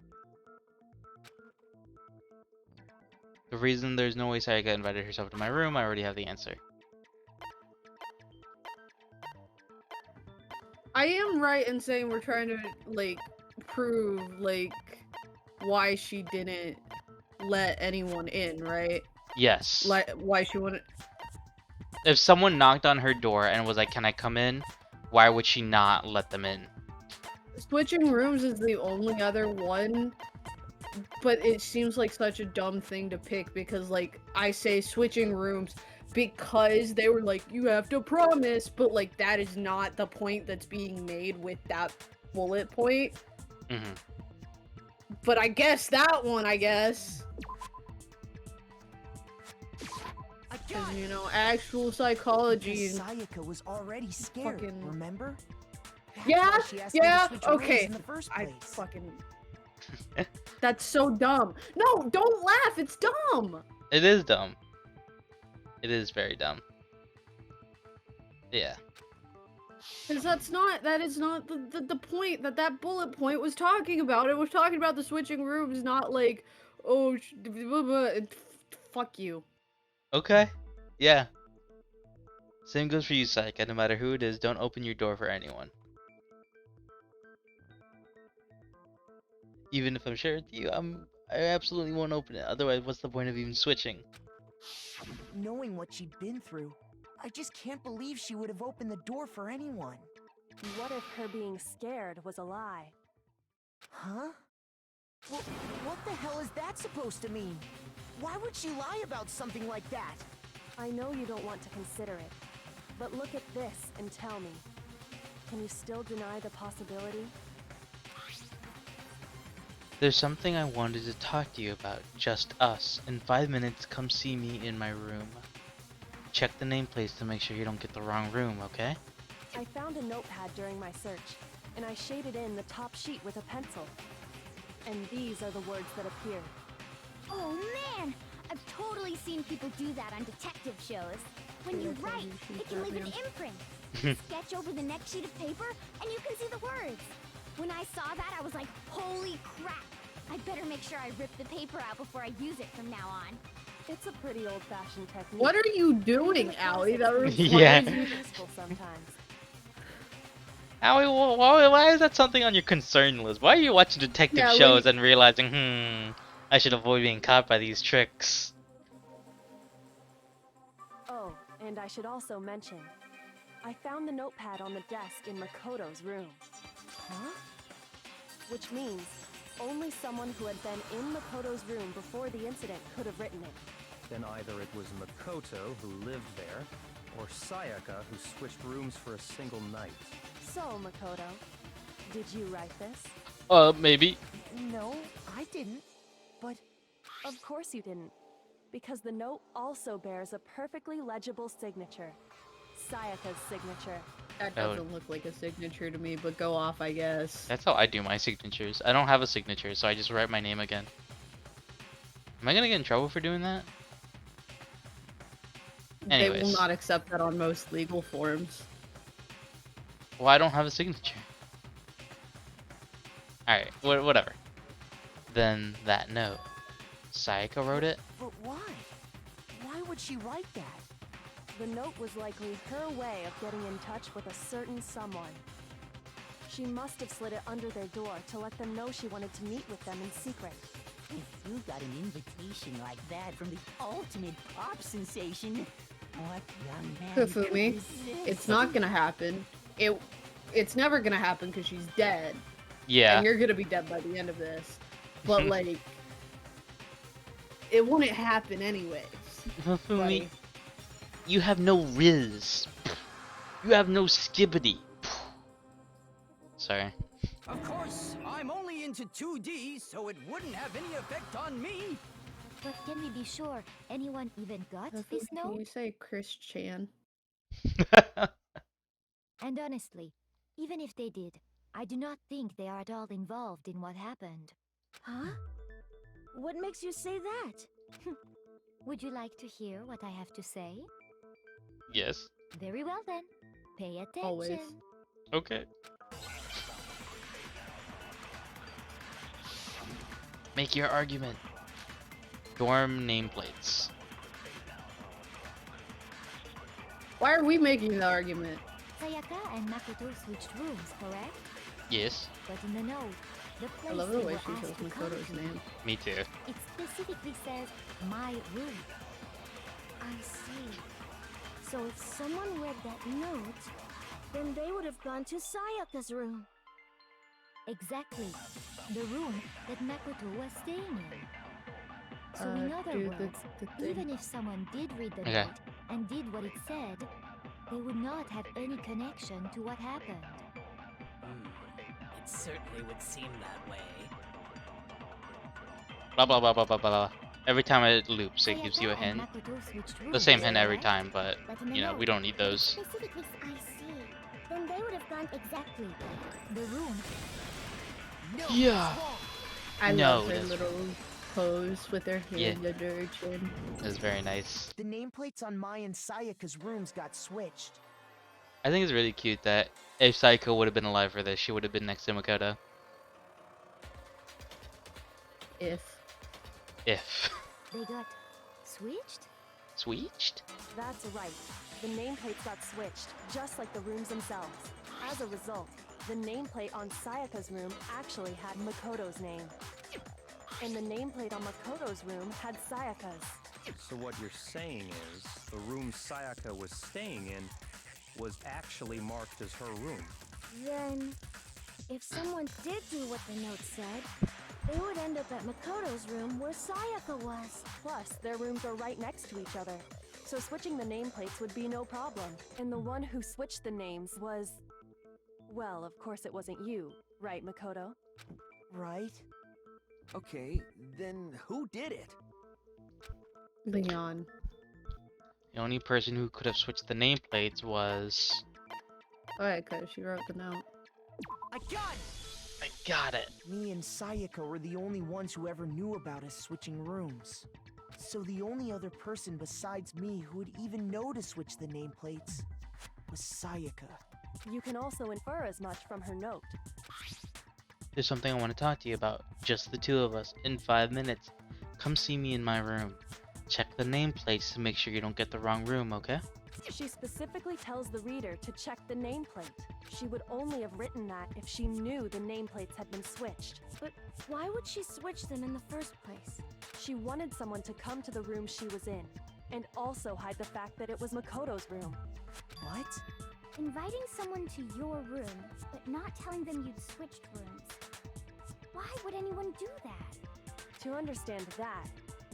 The reason there's no way Sayaka invited herself to my room, I already have the answer. I am right in saying we're trying to, like, prove, like, why she didn't let anyone in, right? Yes. Like, why she wouldn't... If someone knocked on her door and was like, can I come in? Why would she not let them in? Switching rooms is the only other one, but it seems like such a dumb thing to pick because, like, I say switching rooms because they were like, you have to promise, but, like, that is not the point that's being made with that bullet point. Mm-hmm. But I guess that one, I guess. Because, you know, actual psychology and... Sayaka was already scared, remember? That's Yeah, why she asked me to yeah, switch rooms okay. in the first I place. fucking... That's so dumb. No, don't laugh, it's dumb! It is dumb. It is very dumb. Yeah. Because that is not the point that bullet point was talking about. It was talking about the switching rooms, not like, oh, fuck you. Okay. Yeah. Same goes for you, Sayaka. No matter who it is, don't open your door for anyone. Even if I'm sharing with you, I absolutely won't open it. Otherwise, what's the point of even switching? Knowing what she'd been through, I just can't believe she would have opened the door for anyone. What if her being scared was a lie? Huh? Well, what the hell is that supposed to mean? Why would she lie about something like that? I know you don't want to consider it, but look at this and tell me. Can you still deny the possibility? There's something I wanted to talk to you about. Just us. In 5 minutes, come see me in my room. Check the nameplates to make sure you don't get the wrong room, okay? I found a notepad during my search, and I shaded in the top sheet with a pencil. And these are the words that appeared. Oh man! I've totally seen people do that on detective shows. When you write, it can leave an imprint. Sketch over the next sheet of paper, and you can see the words. When I saw that, I was like, holy crap! I'd better make sure I rip the paper out before I use it from now on. It's a pretty old-fashioned technique. What are you doing, Allie? That requires Yeah. useful sometimes. Allie, why is that something on your concern list? Why are you watching detective shows and realizing, I should avoid being caught by these tricks? Oh, and I should also mention, I found the notepad on the desk in Makoto's room. Huh? Which means only someone who had been in Makoto's room before the incident could have written it. Then either it was Makoto who lived there, or Sayaka who switched rooms for a single night. So, Makoto, did you write this? Maybe. No, I didn't. But... Of course you didn't. Because the note also bears a perfectly legible signature. Sayaka's signature. That doesn't look like a signature to me, but go off, I guess. That's how I do my signatures. I don't have a signature, so I just write my name again. Am I gonna get in trouble for doing that? Anyways. They will not accept that on most legal forms. Well, I don't have a signature. Alright, whatever. Then that note. Sayaka wrote it? But why? Why would she write that? The note was likely her way of getting in touch with a certain someone. She must have slid it under their door to let them know she wanted to meet with them in secret. If you got an invitation like that from the ultimate pop sensation, what young man could Kufumi, resist? it's not gonna happen. It's never gonna happen because she's dead. Yeah. And you're gonna be dead by the end of this. But, like, it wouldn't happen anyways. Kufumi, you have no riz. You have no skibbity. Sorry. Of course, I'm only into 2D, so it wouldn't have any effect on me. But can we be sure anyone even got Can this you note? say Chris Chan? And honestly, even if they did, I do not think they are at all involved in what happened. Huh? What makes you say that? Would you like to hear what I have to say? Yes. Very well then. Pay attention. Always. Okay. Make your argument. Dorm nameplates. Why are we making the argument? Sayaka and Makoto switched rooms, correct? Yes. But in the note, the place I love the they way were she asked chose to come Makoto's to, name. Me too. it specifically says my room. I see. So if someone read that note, then they would have gone to Sayaka's room. Exactly. The room that Makoto was staying in. So in other dude, words, the even if someone did read the Okay. note and did what it said, they would not have any connection to what happened. It certainly would seem that way. Blah blah blah blah blah blah. Every time it loops, it gives you a Sayaka and hint. Makoto switched The rooms, same hint every correct? time, but in the you know, note, we don't need those. specifically, I see. Then they would have gone exactly. The room. Yeah. I No, love their that's- little pose with their hand Yeah. under their chin. It's very nice. The nameplates on Mai and Sayaka's rooms got switched. I think it's really cute that if Psycho would have been alive for this, she would have been next to Makoto. If. They got switched? Switched? That's right. The nameplates got switched, just like the rooms themselves. As a result, the nameplate on Sayaka's room actually had Makoto's name. And the nameplate on Makoto's room had Sayaka's. So what you're saying is, the room Sayaka was staying in was actually marked as her room. Then, if someone did do what the note said, they would end up at Makoto's room where Sayaka was. Plus, their rooms are right next to each other. So switching the nameplates would be no problem. And the one who switched the names was... Well, of course it wasn't you, right, Makoto? Right? Okay, then who did it? Leon. The only person who could have switched the nameplates was... Alright, because she wrote the note. I got it! I got it. Me and Sayaka were the only ones who ever knew about us switching rooms. So the only other person besides me who would even know to switch the nameplates was Sayaka. You can also infer as much from her note. There's something I want to talk to you about. Just the two of us. In 5 minutes. Come see me in my room. Check the nameplates to make sure you don't get the wrong room, okay? She specifically tells the reader to check the nameplate. She would only have written that if she knew the nameplates had been switched. But why would she switch them in the first place? She wanted someone to come to the room she was in, and also hide the fact that it was Makoto's room. What? Inviting someone to your room, but not telling them you'd switched rooms. Why would anyone do that? To understand that,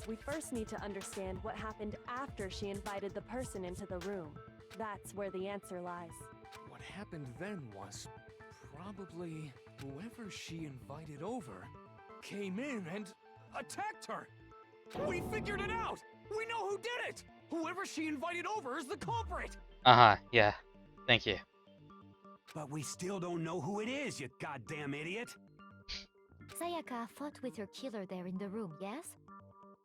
we first need to understand what happened after she invited the person into the room. That's where the answer lies. What happened then was probably whoever she invited over came in and attacked her. We figured it out! We know who did it! Whoever she invited over is the culprit! Uh-huh, yeah. Thank you. But we still don't know who it is, you goddamn idiot! Sayaka fought with her killer there in the room, yes?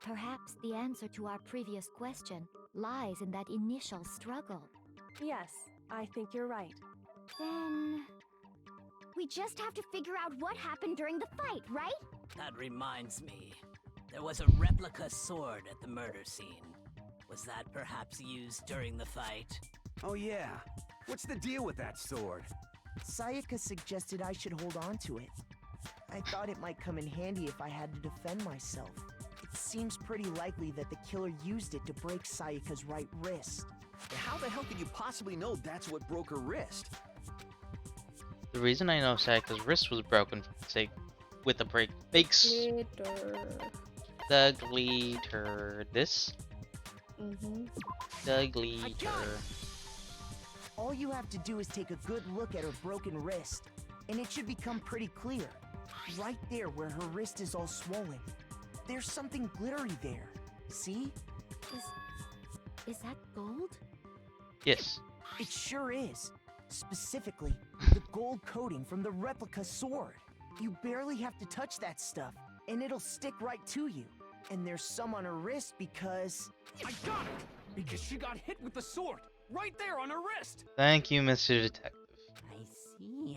Perhaps the answer to our previous question lies in that initial struggle. Yes, I think you're right. Then... we just have to figure out what happened during the fight, right? That reminds me. There was a replica sword at the murder scene. Was that perhaps used during the fight? Oh yeah. What's the deal with that sword? Sayaka suggested I should hold on to it. I thought it might come in handy if I had to defend myself. It seems pretty likely that the killer used it to break Sayaka's right wrist. How the hell could you possibly know that's what broke her wrist? The reason I know Sayaka's wrist was broken, say, with the break fakes the glitter. This? The glitter. All you have to do is take a good look at her broken wrist. and it should become pretty clear. Right there where her wrist is all swollen. There's something glittery there. See? Is that gold? Yes. It sure is. Specifically, the gold coating from the replica sword. You barely have to touch that stuff, and it'll stick right to you. And there's some on her wrist because... I got it! Because she got hit with the sword! Right there on her wrist! Thank you, Mr. Detective.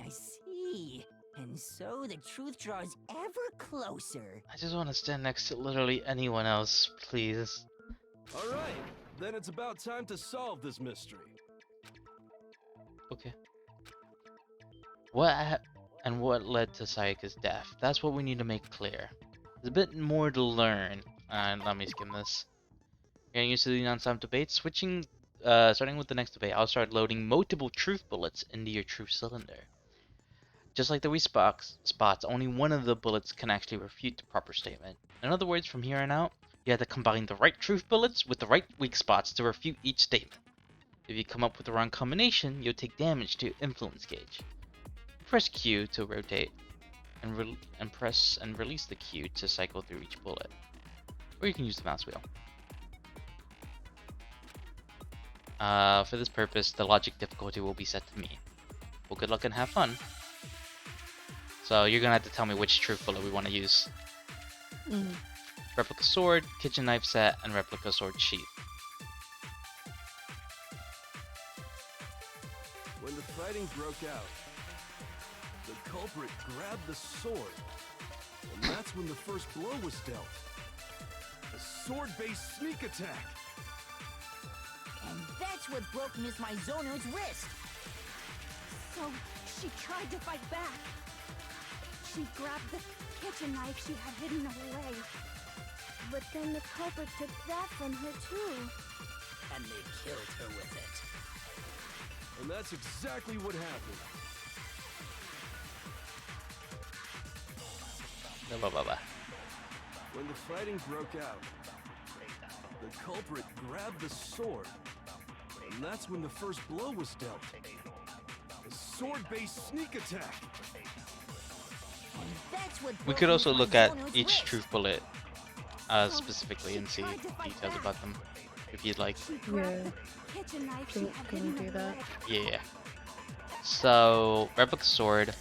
I see. And so the truth draws ever closer. I just want to stand next to literally anyone else, please. Alright, then it's about time to solve this mystery. Okay. What led to Sayaka's death? That's what we need to make clear. There's a bit more to learn. Let me skim this. Getting used to the non-stop debate. Starting with the next debate, I'll start loading multiple truth bullets into your truth cylinder. Just like the weak spots, only one of the bullets can actually refute the proper statement. In other words, from here on out, you have to combine the right truth bullets with the right weak spots to refute each statement. If you come up with the wrong combination, you'll take damage to your influence gauge. Press Q to rotate, and press and release the Q to cycle through each bullet. Or you can use the mouse wheel. For this purpose, the logic difficulty will be set to me. Well, good luck and have fun. So you're gonna have to tell me which truth bullet we want to use. Replica sword, kitchen knife set, and replica sword sheath. When the fighting broke out, the culprit grabbed the sword, and that's when the first blow was dealt. A sword-based sneak attack. And that's what broke Miss Mizono's wrist. So she tried to fight back. She grabbed the kitchen knife she had hidden away. But then the culprit took that from her too. And they killed her with it. And that's exactly what happened. When the fighting broke out, the culprit grabbed the sword, and that's when the first blow was dealt. A sword-based sneak attack. And that's what We broke could also Miss look at Mizono's each wrist. truth bullet specifically and see details about them, if you'd like. She grabbed the kitchen knife she had Can we hidden do that? away. Yeah. So, replica sword.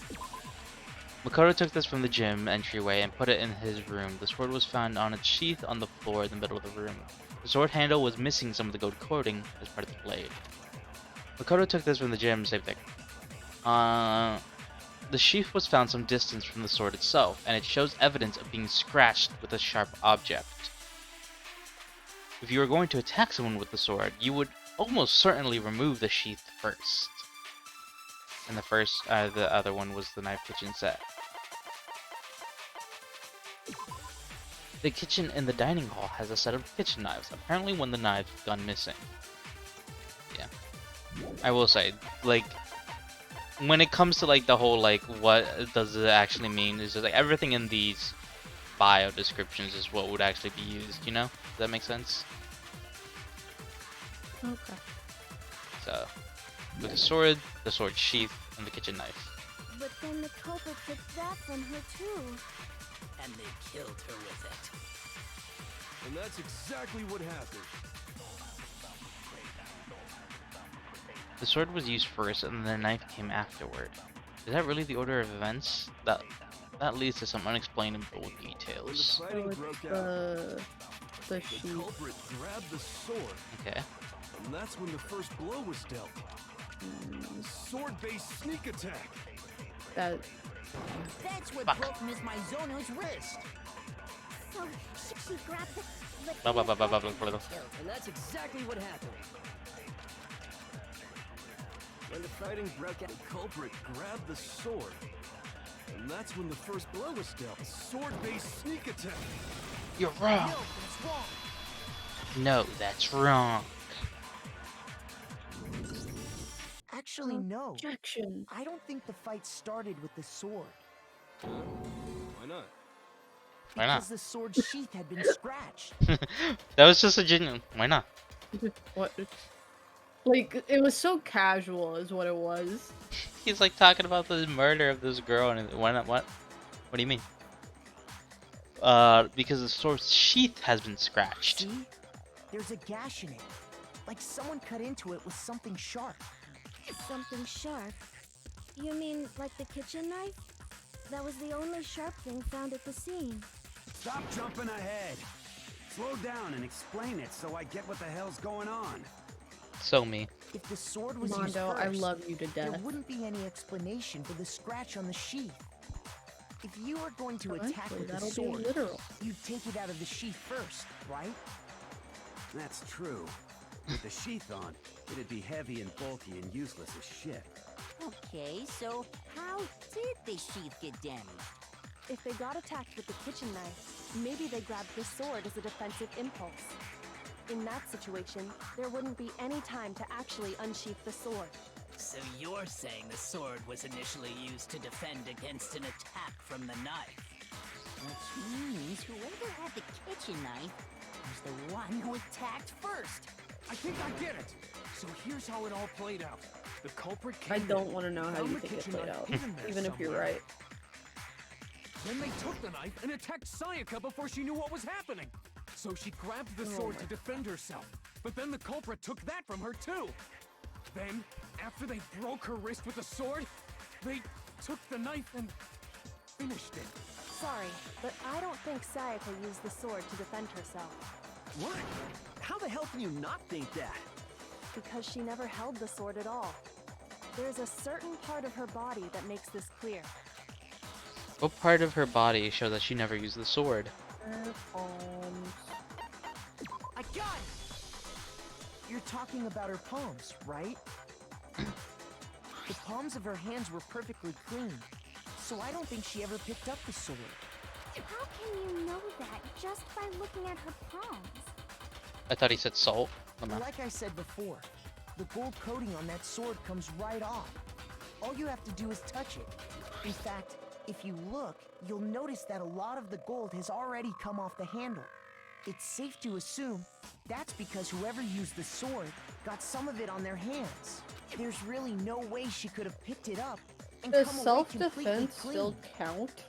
Makoto took this from the gym entryway and put it in his room. The sword was found on its sheath on the floor in the middle of the room. The sword handle was missing some of the gold coating as part of the blade. Makoto took this from the gym, same thing. The sheath was found some distance from the sword itself, and it shows evidence of being scratched with a sharp object. If you were going to attack someone with the sword, you would almost certainly remove the sheath first. And the other one was the knife kitchen set. The kitchen in the dining hall has a set of kitchen knives. Apparently one of the knives gone missing. Yeah. I will say, like, when it comes to like the whole like what does it actually mean, is just like everything in these bio descriptions is what would actually be used, you know? Does that make sense? Okay. So, with the sword sheath, and the kitchen knife. But then the culprit took that from her too. And they killed her with it. And that's exactly what happened. The sword was used first, and the knife came afterward. Is that really the order of events? That leads to some unexplainable details. When the fighting broke out, The sheath. the culprit grabbed the sword, Okay. and that's when the first blow was dealt. A sword-based sneak attack. That. That's what Fuck. broke Miss Mizono's wrist. So she grabbed the And that's exactly what happened. When the fighting broke out, the culprit grabbed the sword, and that's when the first blow was dealt. A sword-based sneak attack. You're wrong. No, that's wrong. No, that's wrong. Actually, no. Objection. I don't think the fight started with the sword. Why not? Why not? Because the sword sheath had been scratched. That was just a genuine. Why not? What? Like, it was so casual is what it was. he's like talking about the murder of this girl, and why not? What? What do you mean? Because the sword's sheath has been scratched. See? There's a gash in it. Like someone cut into it with something sharp. Something sharp? You mean like the kitchen knife? That was the only sharp thing found at the scene. Stop jumping ahead. Slow down and explain it so I get what the hell's going on. So me. If the sword was used Mondo, first, I love you to there death. wouldn't be any explanation for the scratch on the sheath. If you were going to attack Eventually, with the that'll be sword, literal. you'd take it out of the sheath first, right? That's true. With the sheath on, it'd be heavy and bulky and useless as shit. Okay, so how did the sheath get damaged? If they got attacked with the kitchen knife, maybe they grabbed the sword as a defensive impulse. In that situation, there wouldn't be any time to actually unsheath the sword. So you're saying the sword was initially used to defend against an attack from the knife? Which means whoever had the kitchen knife was the one who attacked first. I think I get it. So here's how it all played out. The culprit came I in, don't want to know how found you the think it kitchen played knife out, hidden there even if you're somewhere. right. Then they took the knife and attacked Sayaka before she knew what was happening. So she grabbed the sword to defend herself. But then the culprit took that from her too. Then, after they broke her wrist with the sword, they took the knife and finished it. Sorry, but I don't think Sayaka used the sword to defend herself. What? How the hell can you not think that? Because she never held the sword at all. There's a certain part of her body that makes this clear. What part of her body shows that she never used the sword? Her palms. I got it! You're talking about her palms, right? The palms of her hands were perfectly clean, so I don't think she ever picked up the sword. How can you know that just by looking at her palms? I thought he said salt. Like I said before, the gold coating on that sword comes right off. All you have to do is touch it. In fact, if you look, you'll notice that a lot of the gold has already come off the handle. It's safe to assume that's because whoever used the sword got some of it on their hands. There's really no way she could have picked it up and Does come away completely self-defense clean. still count?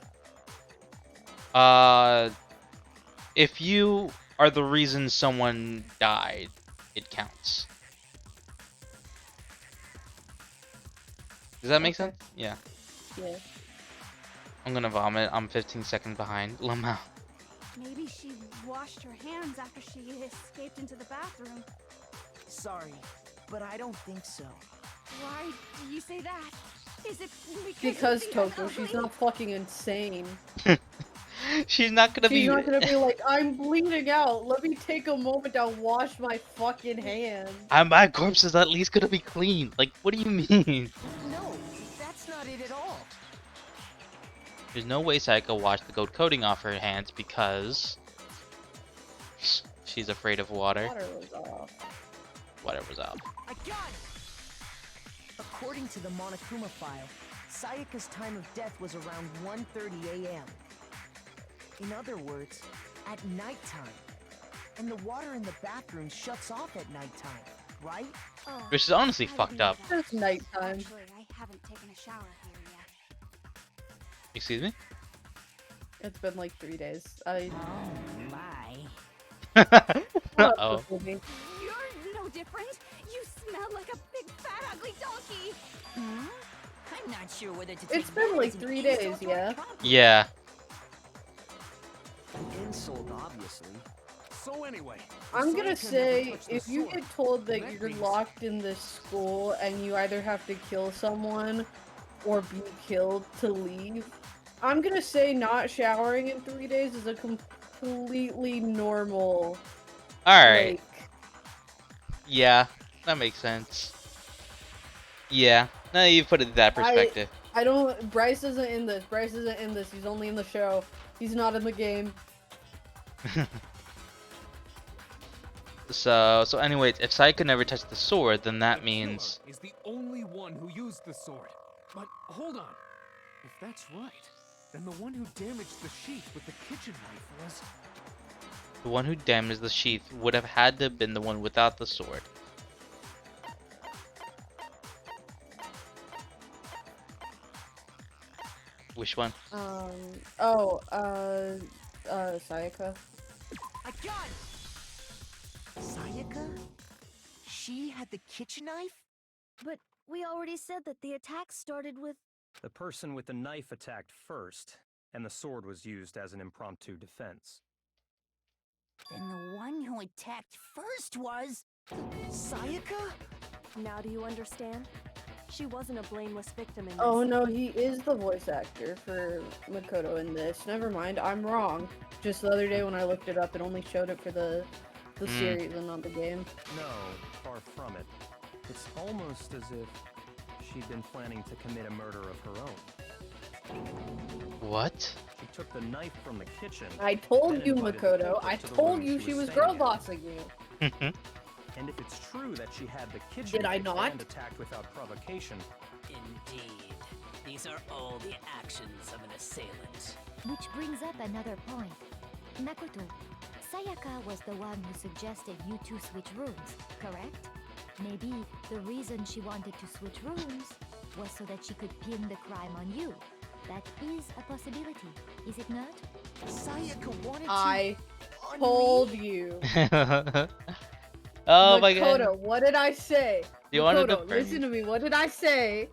If you are the reason someone died, it counts. Does that make sense? Yeah. Yeah. I'm gonna vomit. I'm 15 seconds behind. Lamau. Maybe she washed her hands after she escaped into the bathroom. Sorry, but I don't think so. Why do you say that? Is it Because you think I'm Toko, she's ugly? not fucking insane. She's not gonna She's be. not gonna be like, I'm bleeding out. Let me take a moment to wash my fucking hands. My corpse is at least gonna be clean. Like, what do you mean? No, that's not it at all. There's no way Sayaka washed the gold coating off her hands because she's afraid of water. Water was off. Water was off. I got it! According to the Monokuma file, Sayaka's time of death was around 1:30 a.m. In other words, at nighttime. And the water in the bathroom shuts off at nighttime, right? Oh, Which is honestly I didn't fucked know up. that. It's nighttime. Actually, I haven't taken a shower here yet. Excuse me? It's been like 3 days. I. Oh my. Uh-oh. You're no different. You smell like a big fat ugly donkey. Hmm? I'm not sure whether to take It's been that like as an 3 insult days, or a yeah. compliment. Yeah. An insult, obviously. So anyway, I'm Sayaka gonna never say, touched the if you sword. get told that That you're means- locked in this school and you either have to kill someone or be killed to leave, I'm gonna say not showering in 3 days is a completely normal. Alright. Like, Yeah, that makes sense. Yeah. Now you put it in that perspective. I don't. Bryce isn't in this. Bryce isn't in this. He's only in the show. He's not in the game. So anyways, if Sayaka never touched the sword, then that The means killer is the only one who used the sword. But hold on. If that's right, then the one who damaged the sheath with the kitchen knife was... the one who damaged the sheath would have had to have been the one without the sword. Which one? Sayaka. I got it! Sayaka? She had the kitchen knife? But we already said that the attack started with... The person with the knife attacked first, and the sword was used as an impromptu defense. Then the one who attacked first was... Sayaka? Now do you understand? She wasn't a blameless victim in this. Oh no, he is the voice actor for Makoto in this. Never mind, I'm wrong. Just the other day when I looked it up, it only showed it for the series and not the game. No, far from it. It's almost as if she'd been planning to commit a murder of her own. What? She took the knife from the kitchen. I told then you, invited the Makoto. culprit I to the told room you she was staying girl in. bossing you. And if it's true that she had the kitchen Did I knife not? and attacked without provocation, Indeed. These are all the actions of an assailant. Which brings up another point. Makoto, Sayaka was the one who suggested you two switch rooms, correct? Maybe the reason she wanted to switch rooms was so that she could pin the crime on you. That is a possibility, is it not? Sayaka wanted to... I on told me? you. Oh my Makoto, god. what did I say? You wanted to Makoto, burn listen to me. What did I say?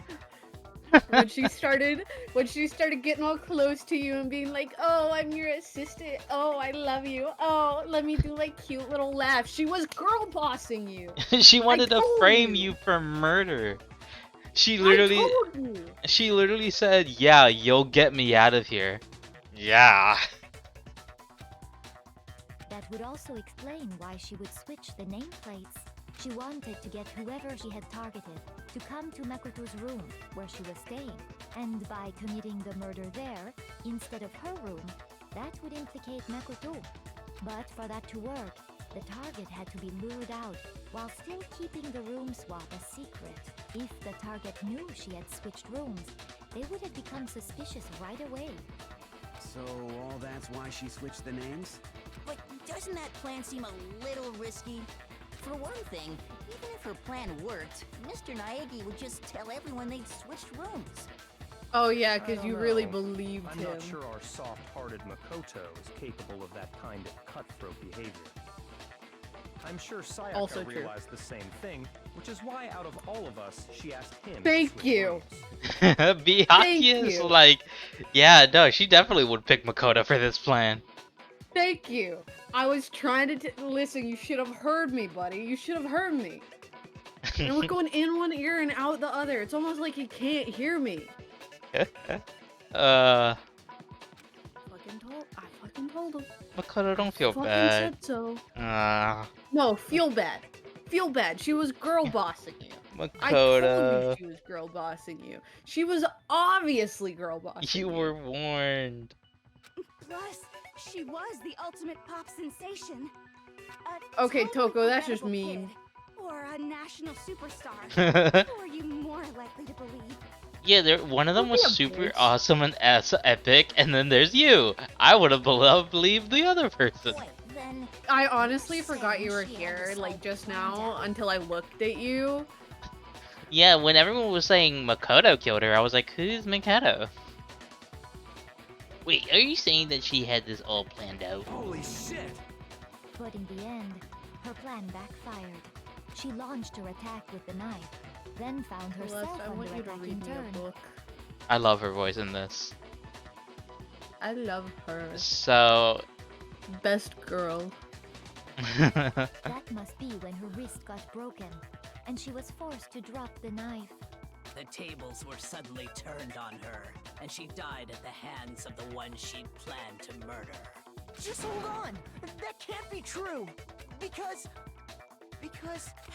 when she started getting all close to you and being like, "Oh, I'm your assistant. Oh, I love you. Oh, let me do like cute little laughs." She was girl bossing you. She wanted to told frame you. you for murder. She I literally told you. she literally said, "Yeah, you'll get me out of here." Yeah. That would also explain why she would switch the nameplates. She wanted to get whoever she had targeted to come to Makoto's room, where she was staying. And by committing the murder there, instead of her room, that would implicate Makoto. But for that to work, the target had to be lured out, while still keeping the room swap a secret. If the target knew she had switched rooms, they would have become suspicious right away. So all that's why she switched the names? But doesn't that plan seem a little risky? For one thing, even if her plan worked, Mr. Naegi would just tell everyone they'd switched rooms. Oh yeah, I because don't you really know. believed I'm him. not sure our soft-hearted Makoto is capable of that kind of cutthroat behavior. I'm sure Sayaka Also true. realized the same thing, which is why out of all of us, she asked him to Thank switch you. rooms. Byakuya is you. like, yeah, no, she definitely would pick Makoto for this plan. Thank you. I was trying to listen. You should have heard me, buddy. You should have heard me. And we're going in one ear and out the other. It's almost like he can't hear me. uh, I fucking told him. Makoto, don't feel Fucking bad. said so. Uh, No, feel bad. Feel bad. She was girl bossing you. I told Makoto, you she was girl bossing you. She was obviously girl bossing you. you were warned. Plus, she was the ultimate pop sensation. Okay, Totally Toko, that's just forgettable mean. kid. Or a national superstar. Who are you more likely to believe? Yeah, one of them Don't was be a super bitch. awesome and epic, and then there's you. I would have believed the other person. Wait, then... I honestly forgot Saying you were she had here, this like, whole just planned now, out. until I looked at you. Yeah, when everyone was saying Makoto killed her, I was like, who's Makoto? Wait, are you saying that she had this all planned out? Holy shit! But in the end, her plan backfired. She launched her attack with the knife, then found herself Celeste, I under want you to attack read in me turn. a book. I love her voice in this. I love her. So... Best girl. That must be when her wrist got broken, and she was forced to drop the knife. The tables were suddenly turned on her, and she died at the hands of the one she'd planned to murder. Just hold on! That can't be true! Because...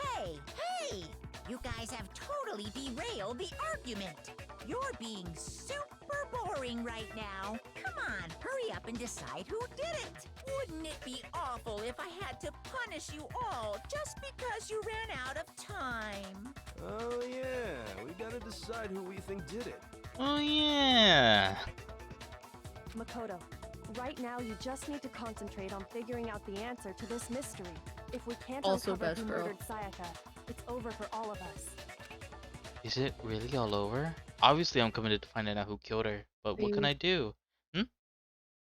Hey! You guys have totally derailed the argument. You're being super boring right now. Come on, hurry up and decide who did it. Wouldn't it be awful if I had to punish you all just because you ran out of time? Oh yeah, we gotta decide who we think did it. Oh yeah. Makoto, right now you just need to concentrate on figuring out the answer to this mystery. If we can't Also uncover best who girl. murdered Sayaka, it's over for all of us. Is it really all over? Obviously, I'm committed to finding out who killed her, but what can I do?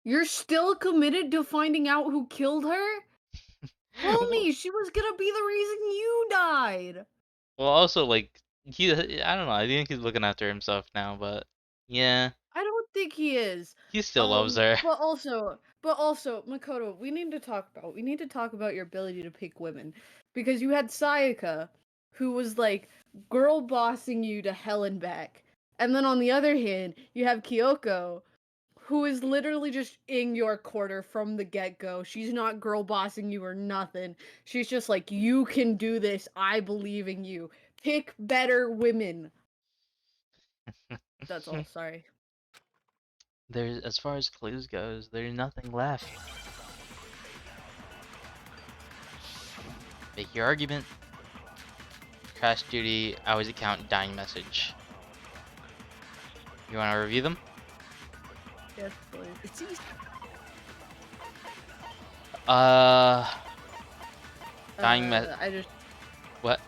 You're still committed to finding out who killed her? Homie, she was gonna be the reason you died! Well, also, like, I don't know, I think he's looking after himself now, but yeah, I don't think he is. he still loves her. But also, Makoto, we need to talk about your ability to pick women. Because you had Sayaka, who was like girl bossing you to hell and back. And then on the other hand, you have Kyoko, who is literally just in your quarter from the get-go. She's not girl bossing you or nothing. She's just like, you can do this. I believe in you. Pick better women. That's all. Sorry. There's, as far as clues goes, there's nothing left. Make your argument. Crash duty, hours account, dying message. You want to review them? Yes, please. It's easy. Dying message. I just. What?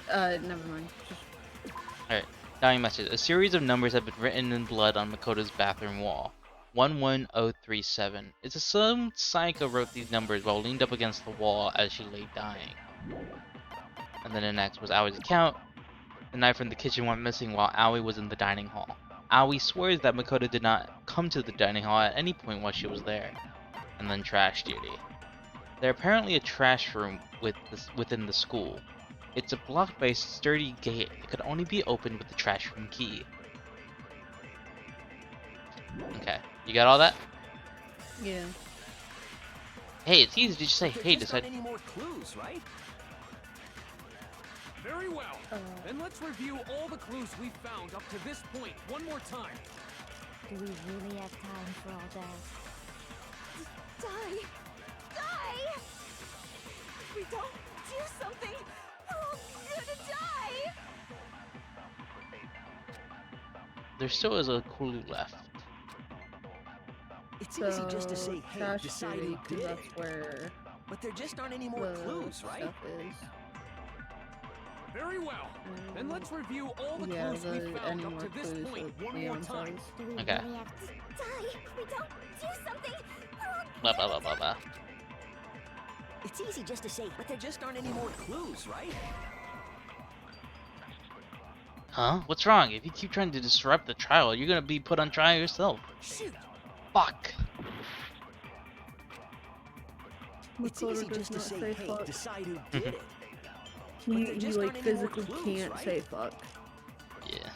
Never mind. Just. Alright. Dying message. A series of numbers have been written in blood on Makoto's bathroom wall. 11037. It's assumed Sayaka wrote these numbers while leaned up against the wall as she lay dying. And then the next was Aoi's account. The knife from the kitchen went missing while Aoi was in the dining hall. Aoi swears that Makoto did not come to the dining hall at any point while she was there. And then trash duty. There's apparently a trash room within the school. It's a blocked by a sturdy gate. It could only be opened with the trash room key. Okay, you got all that? Yeah. Hey, it's easy to just say, hey, decide. Any more clues, right? Very well. Then let's review all the clues we've found up to this point one more time. Do we really have time for all that? Die! Die! If we don't do something, we're all gonna die! There still is a clue left. It's easy just to say, hey, trash decide duty, who did it. that's where But there just aren't any more the clues, right? stuff is. Very well. Then let's review all the Yeah, clues we've any found up more to this clues point that one more Leon time. says. Do we Okay. really have to? Die! If we don't do something, we're all Blah blah blah blah blah. It's easy just to say, but there just aren't any more clues, right? Huh? What's wrong? If you keep trying to disrupt the trial, you're gonna be put on trial yourself. Shoot! Fuck. It's Makoto easy does just to not say, say hey, fuck. decide who did it. He, But there he just like aren't any more physically clues, can't right? say fuck. Yeah.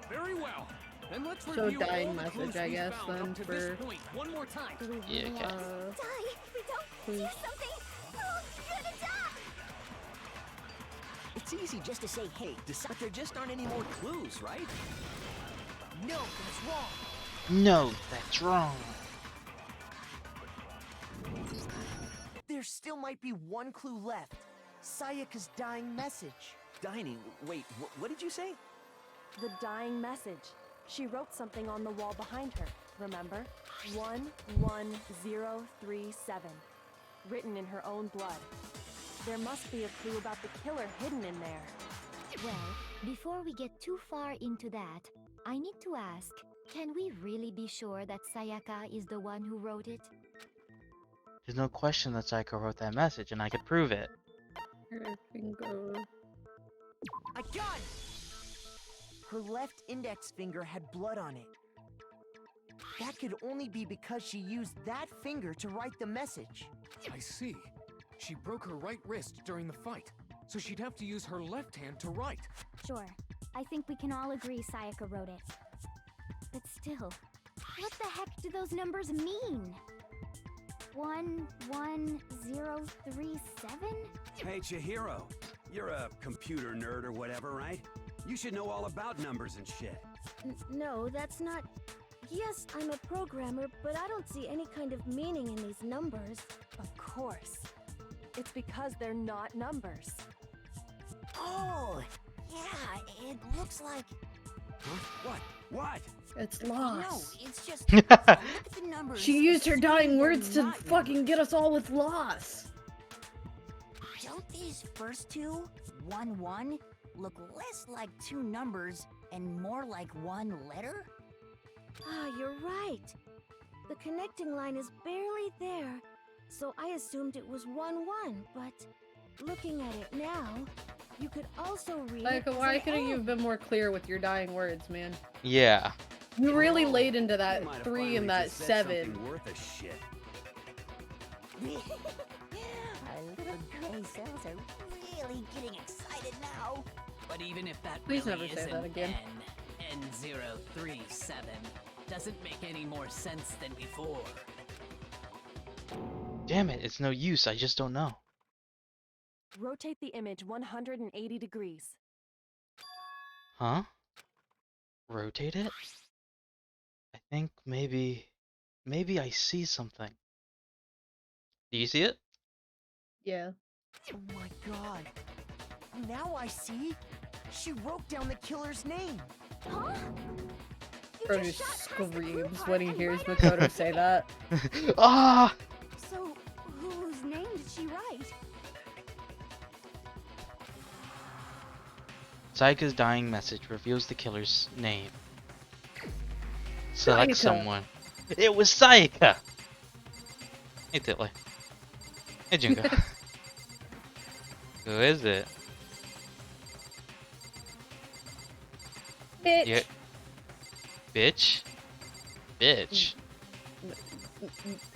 Very well. Then let's So review dying all the message, clues I we've guess, found then, up to for- this point one more time. Do we Yeah, really okay. have die! If we don't do please. something, we're all gonna die! It's easy just to say, hey, decide. But there just aren't any more clues, right? No, that's wrong. No, that's wrong. There still might be one clue left. Sayaka's dying message. Dining. Wait, what did you say? The dying message. She wrote something on the wall behind her, remember? 11037. Written in her own blood. There must be a clue about the killer hidden in there. Well, before we get too far into that, I need to ask, can we really be sure that Sayaka is the one who wrote it? There's no question that Sayaka wrote that message, and I could prove it. Her finger. I got it! Her left index finger had blood on it. That could only be because she used that finger to write the message. I see. She broke her right wrist during the fight, so she'd have to use her left hand to write. Sure. I think we can all agree Sayaka wrote it. But still, what the heck do those numbers mean? 11037? Hey, Chihiro. You're a computer nerd or whatever, right? You should know all about numbers and shit. No, that's not... Yes, I'm a programmer, but I don't see any kind of meaning in these numbers. Of course. It's because they're not numbers. Oh, yeah, it looks like... Huh? What? It's No, lost. it's just... look at the numbers. She used her dying They're words to not fucking get us all with loss. Don't these first two, 1-1, look less like two numbers and more like one letter? Ah, you're right. The connecting line is barely there, so I assumed it was 1-1, but looking at it now, you could also read Like, it as why an couldn't you A. have been more clear with your dying words, man? Yeah. You really laid into You that might have 3 finally and that just said 7. something worth a shit. Our little gray cells are really getting excited now. But even if that Please really never say isn't that again. N037, doesn't make any more sense than before. Damn it, it's no use. I just don't know. Rotate the image 180 degrees. Huh? Rotate it? I think maybe I see something. Do you see it? Yeah. Oh my god. Now I see. She wrote down the killer's name. Huh? Bro just screams when he hears Makoto say that. Ah! So, whose name did she write? Sayaka's dying message reveals the killer's name. Select Sayaka. someone. It was Sayaka! Hey Titley. Hey Junko. Who is it? Bitch. Yeah. Bitch? Bitch.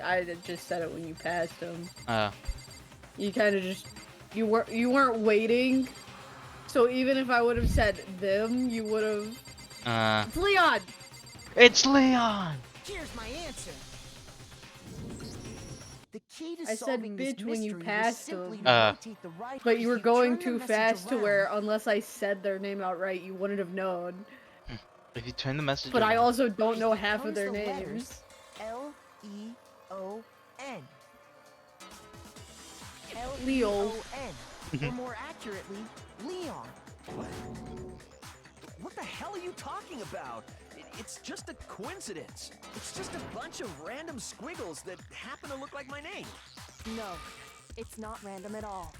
I just said it when you passed him. Oh. You kind of just you weren't waiting. So even if I would have said them, you would have. It's Leon. It's Leon. Here's my answer. The key to I said solving this bitch when you mystery was passed simply them. to rotate the right But you were if going turn the too message fast to around, where unless I said their name outright, you wouldn't have known. If you turn the message But I around. also don't know half of compose their the names. letters L-E-O-N. Leo. L-E-O-N. Or more accurately, Leon. What the hell are you talking about? It's just a coincidence. It's just a bunch of random squiggles that happen to look like my name. No, it's not random at all.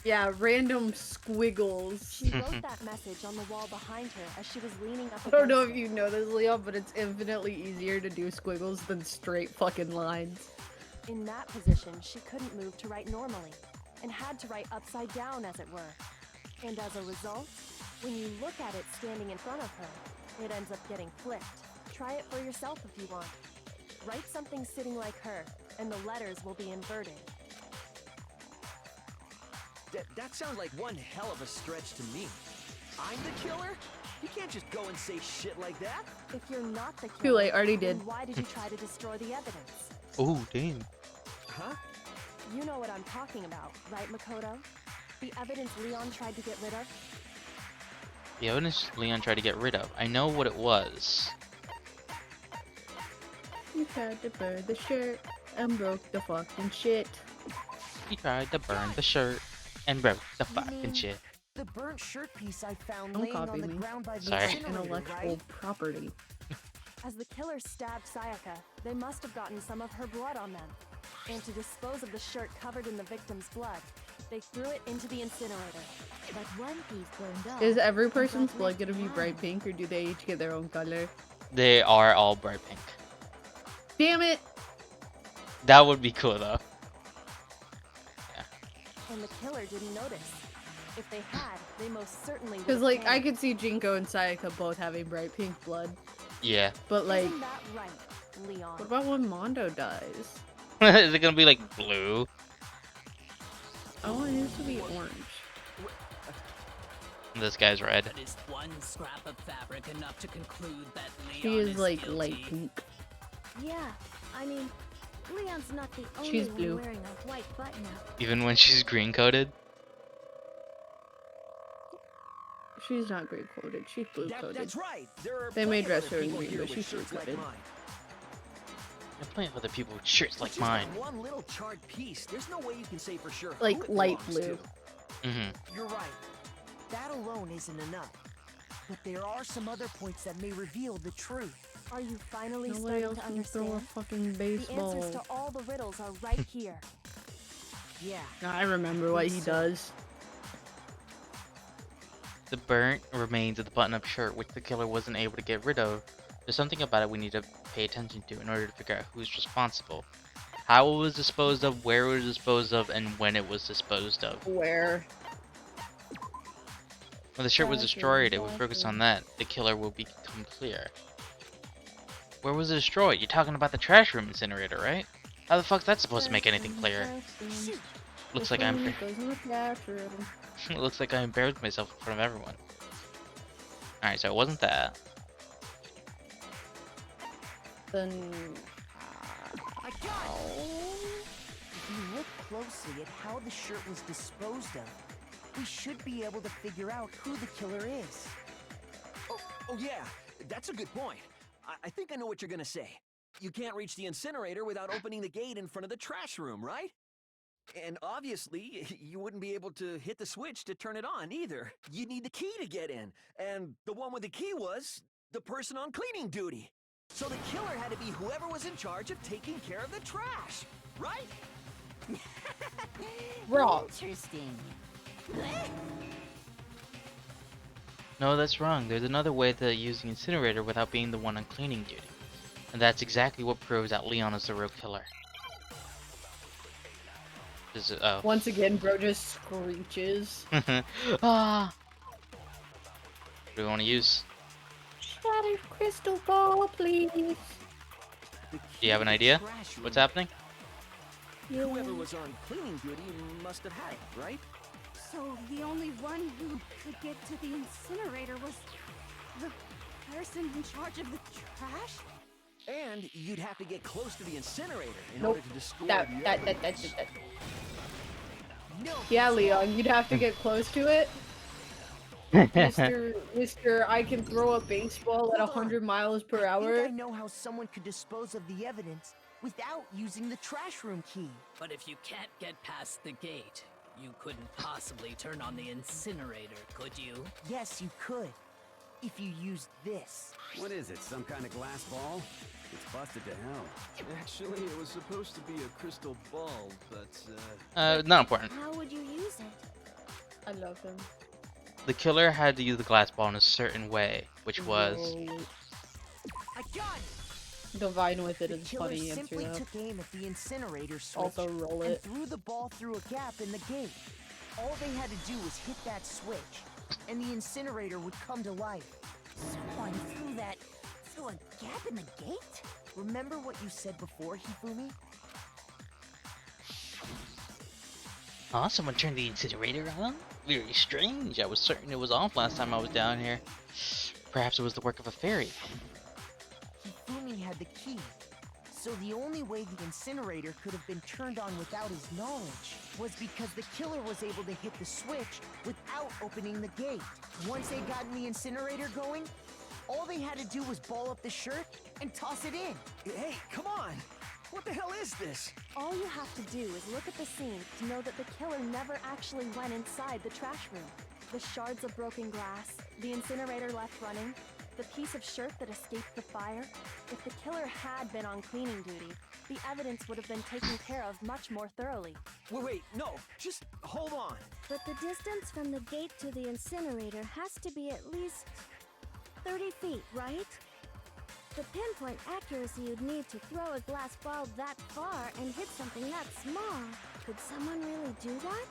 Yeah, random squiggles. She wrote that message on the wall behind her as she was leaning up I don't know against if you know this, Leon, but it's infinitely easier to do squiggles than straight fucking lines. In that position, she couldn't move to write normally, and had to write upside down, as it were. And as a result, when you look at it standing in front of her, it ends up getting flipped. Try it for yourself if you want. Write something sitting like her, and the letters will be inverted. That sounds like one hell of a stretch to me. I'm the killer? You can't just go and say shit like that. If you're not the killer, Too late, already then did. why did you try to destroy the evidence? Oh, damn. Huh? You know what I'm talking about, right, Makoto? The evidence Leon tried to get rid of? The evidence Leon tried to get rid of. I know what it was. You tried to burn the shirt and broke the fucking shit. He tried to burn the shirt and broke the fucking shit. The burnt shirt piece I found Don't laying copy on the me. ground by the Sorry. incinerator, Intellectual right? property. As the killer stabbed Sayaka, they must have gotten some of her blood on them. And to dispose of the shirt covered in the victim's blood, they threw it into the incinerator. But one piece burned off. Is every person's blood gonna be bright pink, or do they each get their own color? They are all bright pink. Damn it! That would be cool though. And the killer didn't notice. If they had, they most certainly would. Because, like, I could see Jinko and Sayaka both having bright pink blood. Yeah. But, like, Isn't that right, Leon? what about when Mondo dies? Is it gonna be like blue? I want his to be orange. This guy's red. But is one scrap of fabric enough to conclude that Leon She is, like, guilty? light pink. Yeah, I mean, Leon's not the only She's one blue. wearing a white button-up. Even when she's green coated. She's not green coated, she's blue coated. That's right. There are They may plenty of dress other her in people green, here but with she's blue shirts like coated. mine. There are plenty of other people with shirts like It's just mine. that one little charred piece. There's no way you can say for sure Like, who it light belongs blue. to. Mm-hmm. You're right. That alone isn't enough. But there are some other points that may reveal the truth. Are you finally Nobody starting else to can throw a understand? fucking The answers baseball. to all the riddles are right here. Yeah. I remember what he So- does. the burnt remains of the button-up shirt, which the killer wasn't able to get rid of. There's something about it we need to pay attention to in order to figure out who's responsible. How it was disposed of, where it was disposed of, and when it was disposed of. Where? When the shirt was destroyed, if we focus on that, the killer will become clear. Where was it destroyed? You're talking about the trash room incinerator, right? How the fuck's that supposed to make anything clear? Looks like I'm looks like I embarrassed myself in front of everyone. Alright, so it wasn't that. Then If you look closely at how the shirt was disposed of, we should be able to figure out who the killer is. Oh yeah, that's a good point. I think I know what you're gonna say. You can't reach the incinerator without opening the gate in front of the trash room, right? And obviously, you wouldn't be able to hit the switch to turn it on either. You'd need the key to get in. And the one with the key was the person on cleaning duty. So the killer had to be whoever was in charge of taking care of the trash, right? wrong. Interesting. No, that's wrong. There's another way to use the incinerator without being the one on cleaning duty. And that's exactly what proves that Leon is the real killer. Oh. Once again, bro just screeches. Ah! What do we want to use? Shattered crystal ball, please. Do you have an idea? What's happening? Whoever was on cleaning duty must have had it, right? So the only one who could get to the incinerator was the person in charge of the trash? And you'd have to get close to the incinerator in Nope. order to destroy That. the evidence. No. Yeah, Leon, you'd have to get close to it. Mr. I can throw a baseball at 100 miles per I hour. think I know how someone could dispose of the evidence without using the trash room key. But if you can't get past the gate, you couldn't possibly turn on the incinerator, could you? Yes, you could. If you used this. What is it, some kind of glass ball? It's busted to hell. Actually, it was supposed to be a crystal ball, but, Not important. How would you use it? I love him. The killer had to use the glass ball in a certain way, which was... I got it! Divine with it The is killer funny answer simply though. took aim at the incinerator switch Also roll and it. threw the ball through a gap in the gate. All they had to do was hit that switch, and the incinerator would come to life. Someone threw that through a gap in the gate? Remember what you said before, Hifumi? Oh, someone turned the incinerator on? Very strange. I was certain it was off last time I was down here. Perhaps it was the work of a fairy. Hifumi had the key, so the only way the incinerator could have been turned on without his knowledge was because the killer was able to hit the switch without opening the gate. Once they got the incinerator going, all they had to do was ball up the shirt and toss it in. Hey, come on! What the hell is this? All you have to do is look at the scene to know that the killer never actually went inside the trash room. The shards of broken glass, the incinerator left running, the piece of shirt that escaped the fire. If the killer had been on cleaning duty, the evidence would have been taken care of much more thoroughly. Wait, no, just hold on. But the distance from the gate to the incinerator has to be at least 30 feet, right? The pinpoint accuracy you'd need to throw a glass ball that far and hit something that small. Could someone really do that?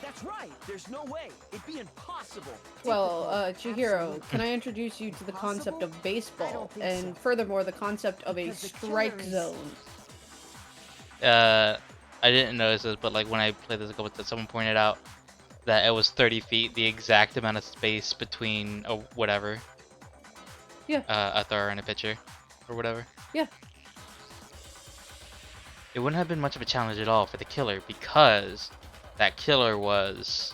That's right. There's no way. It'd be impossible. Well, Chihiro, can I introduce you to the concept of baseball, and furthermore, the concept of a strike zone? I didn't notice this, but like when I played this a couple times, someone pointed out that it was 30 feet, the exact amount of space between whatever. Yeah. A thrower and a pitcher, or whatever. Yeah. It wouldn't have been much of a challenge at all for the killer because that killer was...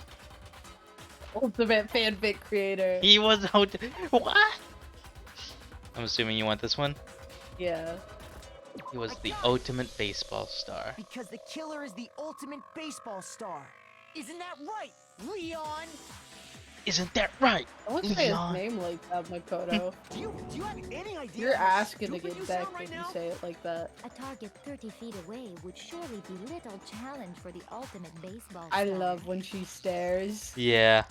Ultimate fanfic creator. He was... What? I'm assuming you want this one? Yeah. He was the ultimate baseball star. Because the killer is the ultimate baseball star. Isn't that right, Leon? Isn't that right, I won't say his name like that, Makoto. Do you have any idea? You're how asking to stupid get you back sound when right you now? say it like that. A target 30 feet away would surely be little challenge for the ultimate baseball I star. love when she stares. Yeah.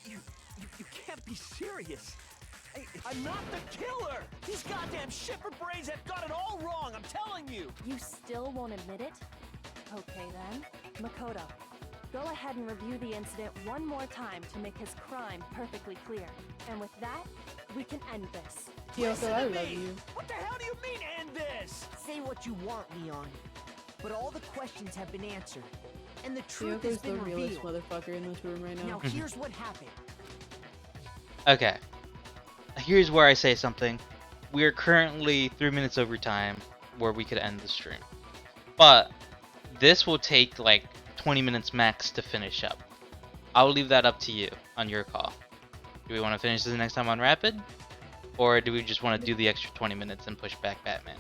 You serious. I'm not the killer! These goddamn shipper brains have got it all wrong, I'm telling you! You still won't admit it? Okay then. Makoto, go ahead and review the incident one more time to make his crime perfectly clear. And with that, we can end this. Kyoko, I love you. What the hell do you mean, end this? Say what you want, Leon. But all the questions have been answered. And the truth has Kyoko's the been realest revealed. motherfucker in this room right now. Now here's what happened. Okay. Here's where I say something. We're currently 3 minutes over time where we could end the stream. But this will take like 20 minutes max to finish up. I'll leave that up to you on your call. Do we want to finish this next time on Rapid? Or do we just want to do the extra 20 minutes and push back Batman?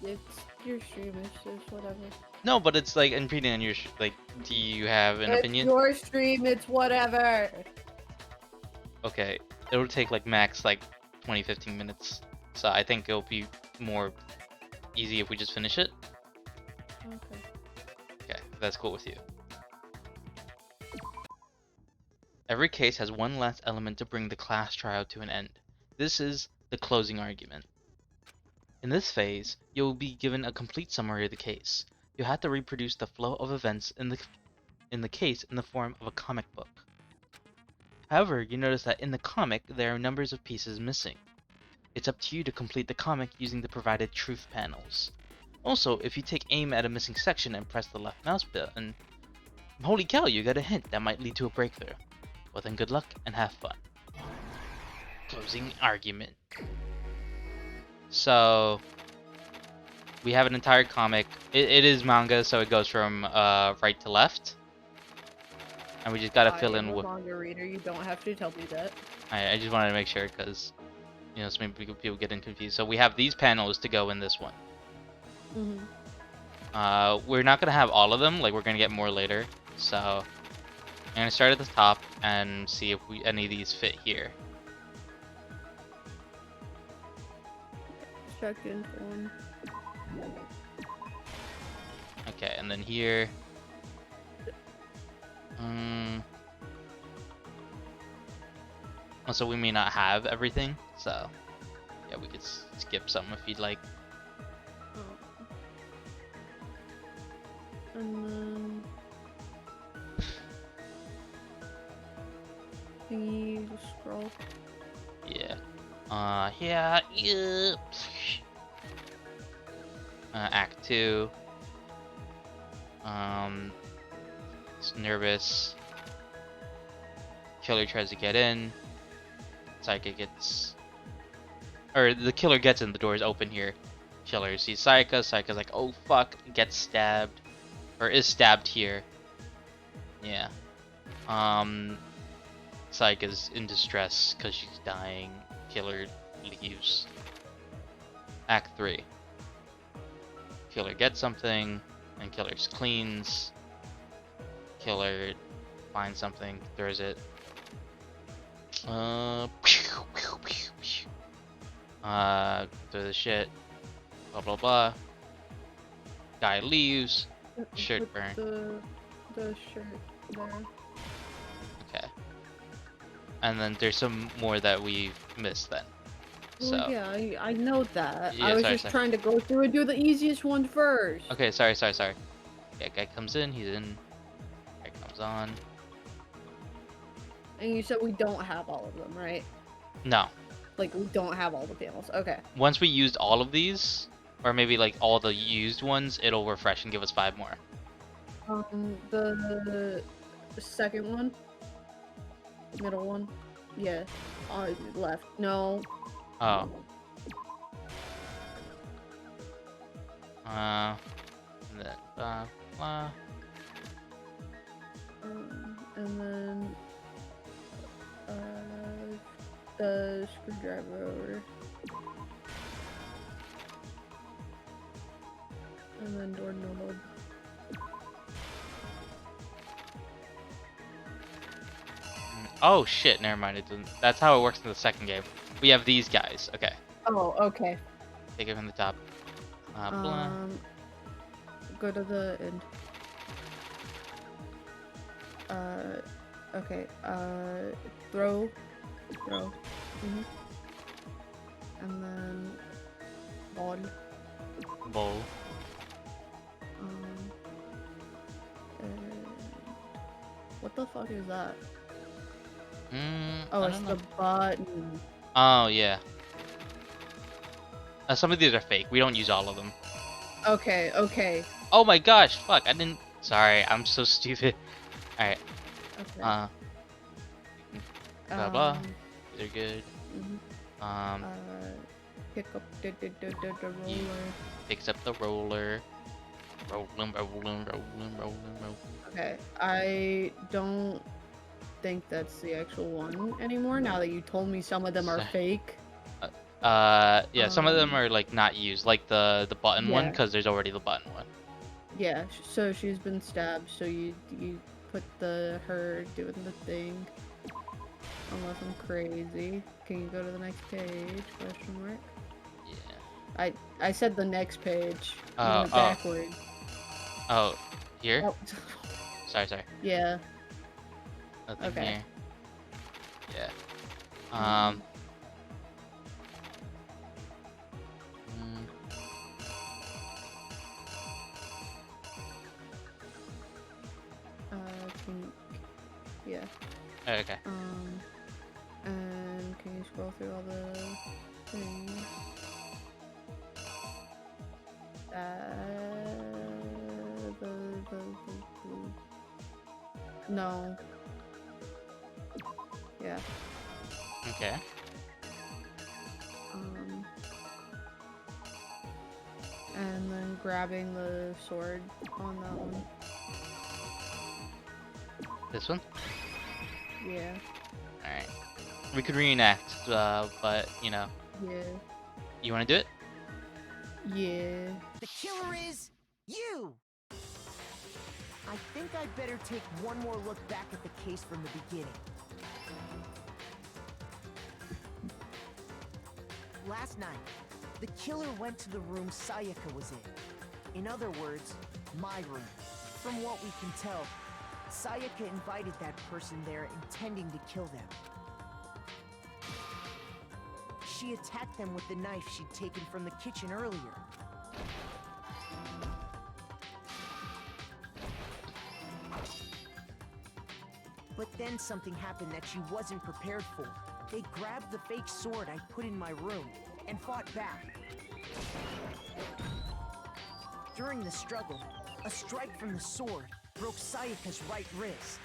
It's your stream, it's just whatever. No, but it's like impeding on your like. Do you have an opinion? It's your stream, it's whatever. Okay, it'll take like max like 20-15 minutes. So I think it'll be more easy if we just finish it. Okay. Okay, that's cool with you. Every case has one last element to bring the class trial to an end. This is the closing argument. In this phase, you will be given a complete summary of the case. You have to reproduce the flow of events in the case in the form of a comic book. However, you notice that in the comic, there are numbers of pieces missing. It's up to you to complete the comic using the provided truth panels. Also, if you take aim at a missing section and press the left mouse button, holy cow, you got a hint that might lead to a breakthrough. Well then, good luck and have fun. Closing argument. So, we have an entire comic. It is manga, so it goes from right to left. And we just gotta fill in with... I'm a manga reader, you don't have to tell me that. I just wanted to make sure, because, you know, so many people getting confused. So we have these panels to go in this one. We're not gonna have all of them, like we're gonna get more later. So, I'm gonna start at the top and see if any of these fit here. Check in one. Okay, and then here. Also, we may not have everything, so yeah, we could skip some if you'd like. And then can you scroll? Yeah. Yeah. Act 2. It's nervous. Killer tries to get in. Sayaka gets... Or the killer gets in, the door is open here. Killer sees Sayaka. Sayaka's like, oh fuck, gets stabbed. Or is stabbed here. Yeah. Sayaka's in distress because she's dying. Killer leaves. Act 3. Killer gets something, and Killer cleans. Killer finds something, throws it. Throw the shit. Blah blah blah. Guy leaves. Shirt burn. The shirt there. Okay. And then there's some more that we missed then. So. Well, yeah, I know that. Yeah, I was sorry. trying to go through and do the easiest one first. Okay, sorry. Yeah, guy comes in, he's in. Guy comes on. And you said we don't have all of them, right? No. Like, we don't have all the panels. Okay. Once we used all of these, or maybe like all the used ones, it'll refresh and give us 5 more. The second one? Middle one? Yeah. Left. No. Oh. And then, blah. And then, the screwdriver. And then door knob. Oh shit, never mind. It doesn't. That's how it works in the second game. We have these guys. Okay. Oh, okay. Take it from the top. Blah. Go to the end. Okay. Throw Bro. Mhm. And then ball. Bowl. Uh, what the fuck is that? I It's don't the know. button. Oh yeah. Some of these are fake. We don't use all of them. Okay, okay. Oh my gosh! Fuck! I didn't. Sorry, I'm so stupid. All right. Okay. Blah blah. They're good. Mhm. Pick up the roller. He picks up the roller. Rolling. Okay, I don't think that's the actual one anymore. Now that you told me some of them are fake. Yeah, some of them are like not used, like the button one, Yeah. because there's already the button one. Yeah. So she's been stabbed. So you put her doing the thing. Unless I'm crazy. Can you go to the next page? Question mark. Yeah. I said the next page. You Oh, went backwards. Oh, here? Oh. Sorry. Yeah. Nothing Okay. here. Yeah. Mm, Yeah. Okay. And can you scroll through all the things? No. Yeah. Okay. And then grabbing the sword on that one. This one? Yeah. Alright. We could reenact, but, you know. Yeah. You want to do it? Yeah. The killer is you! I think I'd better take one more look back at the case from the beginning. Last night, the killer went to the room Sayaka was in. In other words, my room. From what we can tell, Sayaka invited that person there intending to kill them. She attacked them with the knife she'd taken from the kitchen earlier. But then something happened that she wasn't prepared for. They grabbed the fake sword I put in my room and fought back. During the struggle, a strike from the sword broke Sayaka's right wrist.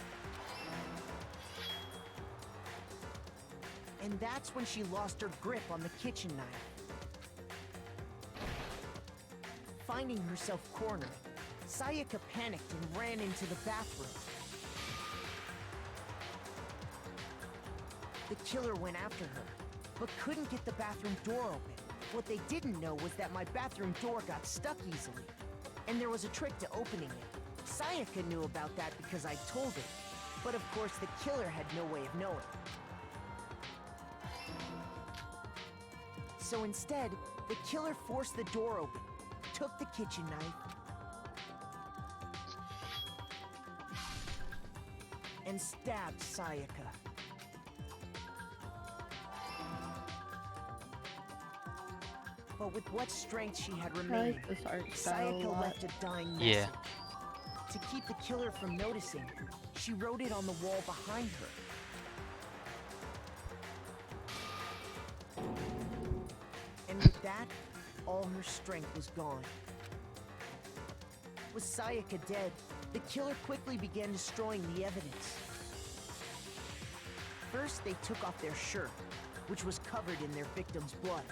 And that's when she lost her grip on the kitchen knife. Finding herself cornered, Sayaka panicked and ran into the bathroom. The killer went after her, but couldn't get the bathroom door open. What they didn't know was that my bathroom door got stuck easily, and there was a trick to opening it. Sayaka knew about that because I told her, but of course the killer had no way of knowing. So instead, the killer forced the door open, took the kitchen knife, and stabbed Sayaka. But with what strength she had remaining, this art style a Sayaka lot. left a dying message. Yeah. To keep the killer from noticing, she wrote it on the wall behind her. And with that, all her strength was gone. With Sayaka dead, the killer quickly began destroying the evidence. First, they took off their shirt, which was covered in their victim's blood.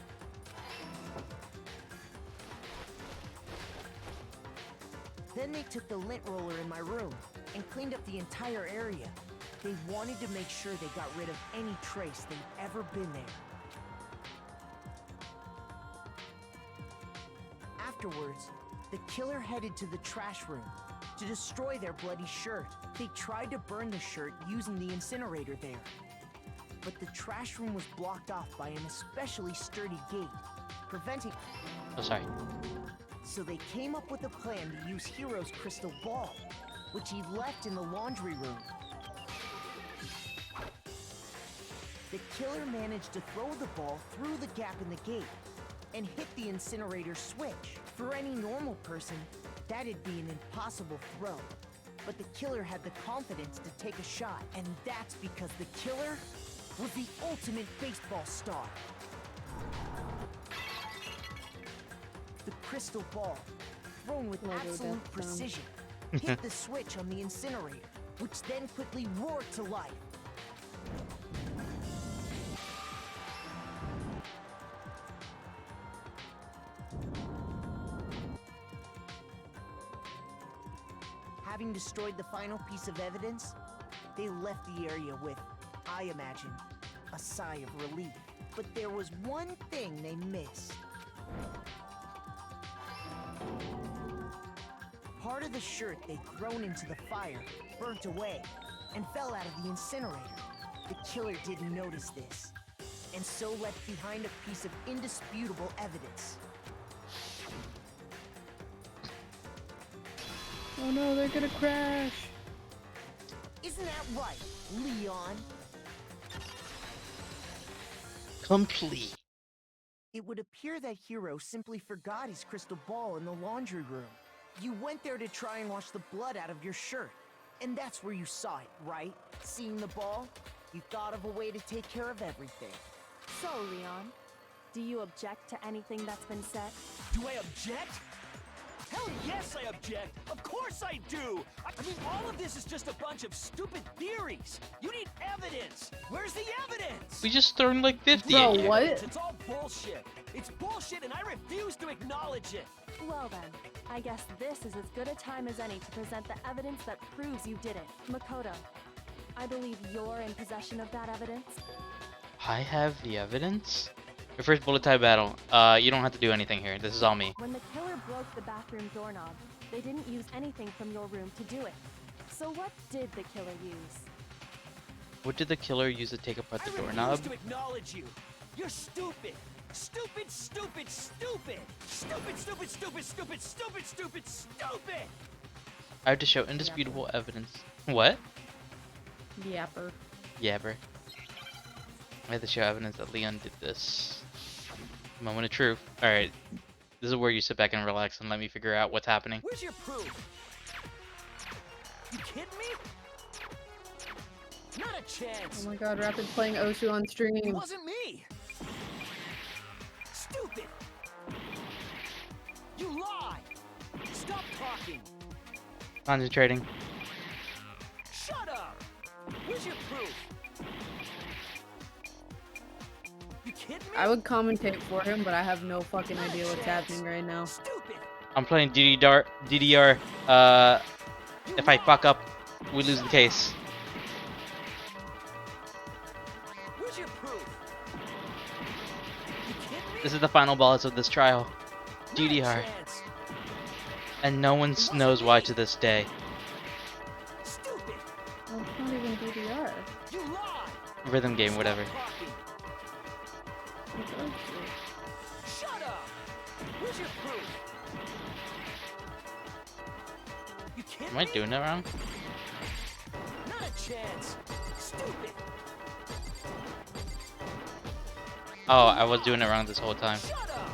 Then they took the lint roller in my room and cleaned up the entire area. They wanted to make sure they got rid of any trace they'd ever been there. Afterwards, the killer headed to the trash room to destroy their bloody shirt. They tried to burn the shirt using the incinerator there. But the trash room was blocked off by an especially sturdy gate, preventing... Oh, sorry. So they came up with a plan to use Hero's crystal ball, which he left in the laundry room. the killer managed to throw the ball through the gap in the gate and hit the incinerator switch. For any normal person, that'd be an impossible throw. But the killer had the confidence to take a shot, and that's because the killer was the ultimate baseball star. The crystal ball, thrown with absolute precision, hit the switch on the incinerator, which then quickly roared to life. Having destroyed the final piece of evidence, they left the area with, I imagine, a sigh of relief. But there was one thing they missed. Part of the shirt they'd thrown into the fire burnt away and fell out of the incinerator. The killer didn't notice this, and so left behind a piece of indisputable evidence. Oh no, they're gonna crash. Isn't that right, Leon? Complete. It would appear that Hiro simply forgot his crystal ball in the laundry room. You went there to try and wash the blood out of your shirt. And that's where you saw it, right? Seeing the ball, you thought of a way to take care of everything. So, Leon, do you object to anything that's been said? Do I object? Hell yes, I object! Of course I do! I mean, all of this is just a bunch of stupid theories! You need evidence! Where's the evidence? We just thrown like 50 Bro, at you. what? It's all bullshit! It's bullshit and I refuse to acknowledge it! Well then, I guess this is as good a time as any to present the evidence that proves you did it. Makoto, I believe you're in possession of that evidence? I have the evidence? Your first bullet time battle. You don't have to do anything here. This is all me. When the killer broke the bathroom doorknob, they didn't use anything from your room to do it. So what did the killer use? What did the killer use to take apart the I doorknob? refuse to acknowledge you! You're stupid! Stupid, stupid, stupid! Stupid, stupid, stupid, stupid, stupid, stupid, stupid! I have to show indisputable evidence. What? Yapper. Yabber. I have to show evidence that Leon did this. Moment of truth. Alright. This is where you sit back and relax and let me figure out what's happening. Where's your proof? You kidding me? Not a chance! Oh my god, Rapid playing Osu on stream. It wasn't me! Stupid! You lie! Stop talking! Concentrating. Shut up! Where's your proof? You kidding me? I would commentate for him, but I have no fucking idea what's happening right now. Stupid! I'm playing DDR. If I fuck up, we lose the case. Where's your proof? You kidding me? This is the final boss of this trial. DDR. Chance. And no one knows why to this day. Stupid! Well, it's not even DDR. You lie! Rhythm game, whatever. Talking. It's Osu. Shut up! Where's your proof? You kidding Am I me? doing it wrong? Not a chance! Stupid! Oh, I was doing it wrong this whole time. Shut up!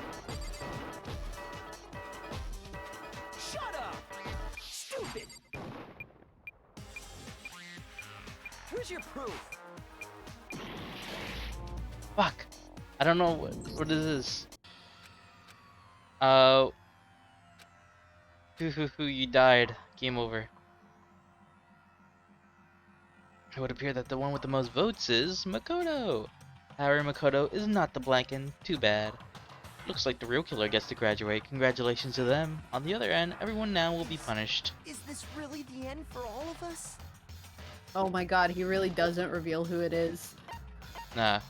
Shut up! Stupid! Where's your proof? Fuck. I don't know what is this. You died. Game over. It would appear that the one with the most votes is Makoto. However, Makoto is not the blanket. Too bad. Looks like the real killer gets to graduate. Congratulations to them. On the other end, everyone now will be punished. Is this really the end for all of us? Oh my god, he really doesn't reveal who it is. Nah.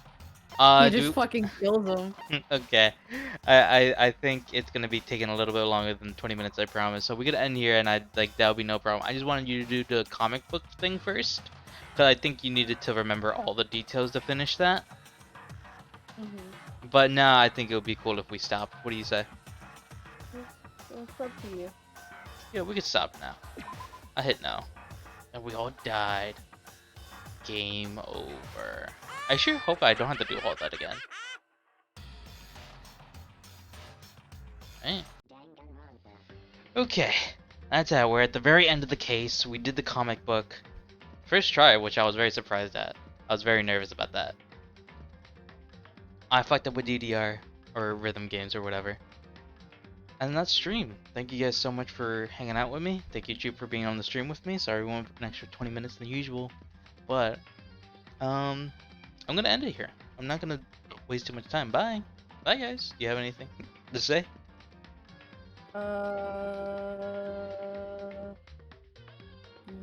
He just fucking kills him. Okay. I think it's gonna be taking a little bit longer than 20 minutes, I promise. So we could end here, and that'll be no problem. I just wanted you to do the comic book thing first, because I think you needed to remember all the details to finish that. But now I think it would be cool if we stop. What do you say? It's up to you. Yeah, we could stop now. I hit no. And we all died. game over. I sure hope I don't have to do all that again. Right. Okay, that's it. We're at the very end of the case. We did the comic book. First try, which I was very surprised at. I was very nervous about that. I fucked up with DDR, or rhythm games, or whatever. And that's stream. Thank you guys so much for hanging out with me. Thank you, Jupe, for being on the stream with me. Sorry we went an extra 20 minutes than usual. But, I'm gonna end it here. I'm not gonna waste too much time. Bye. Bye, guys. Do you have anything to say?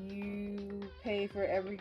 You pay for every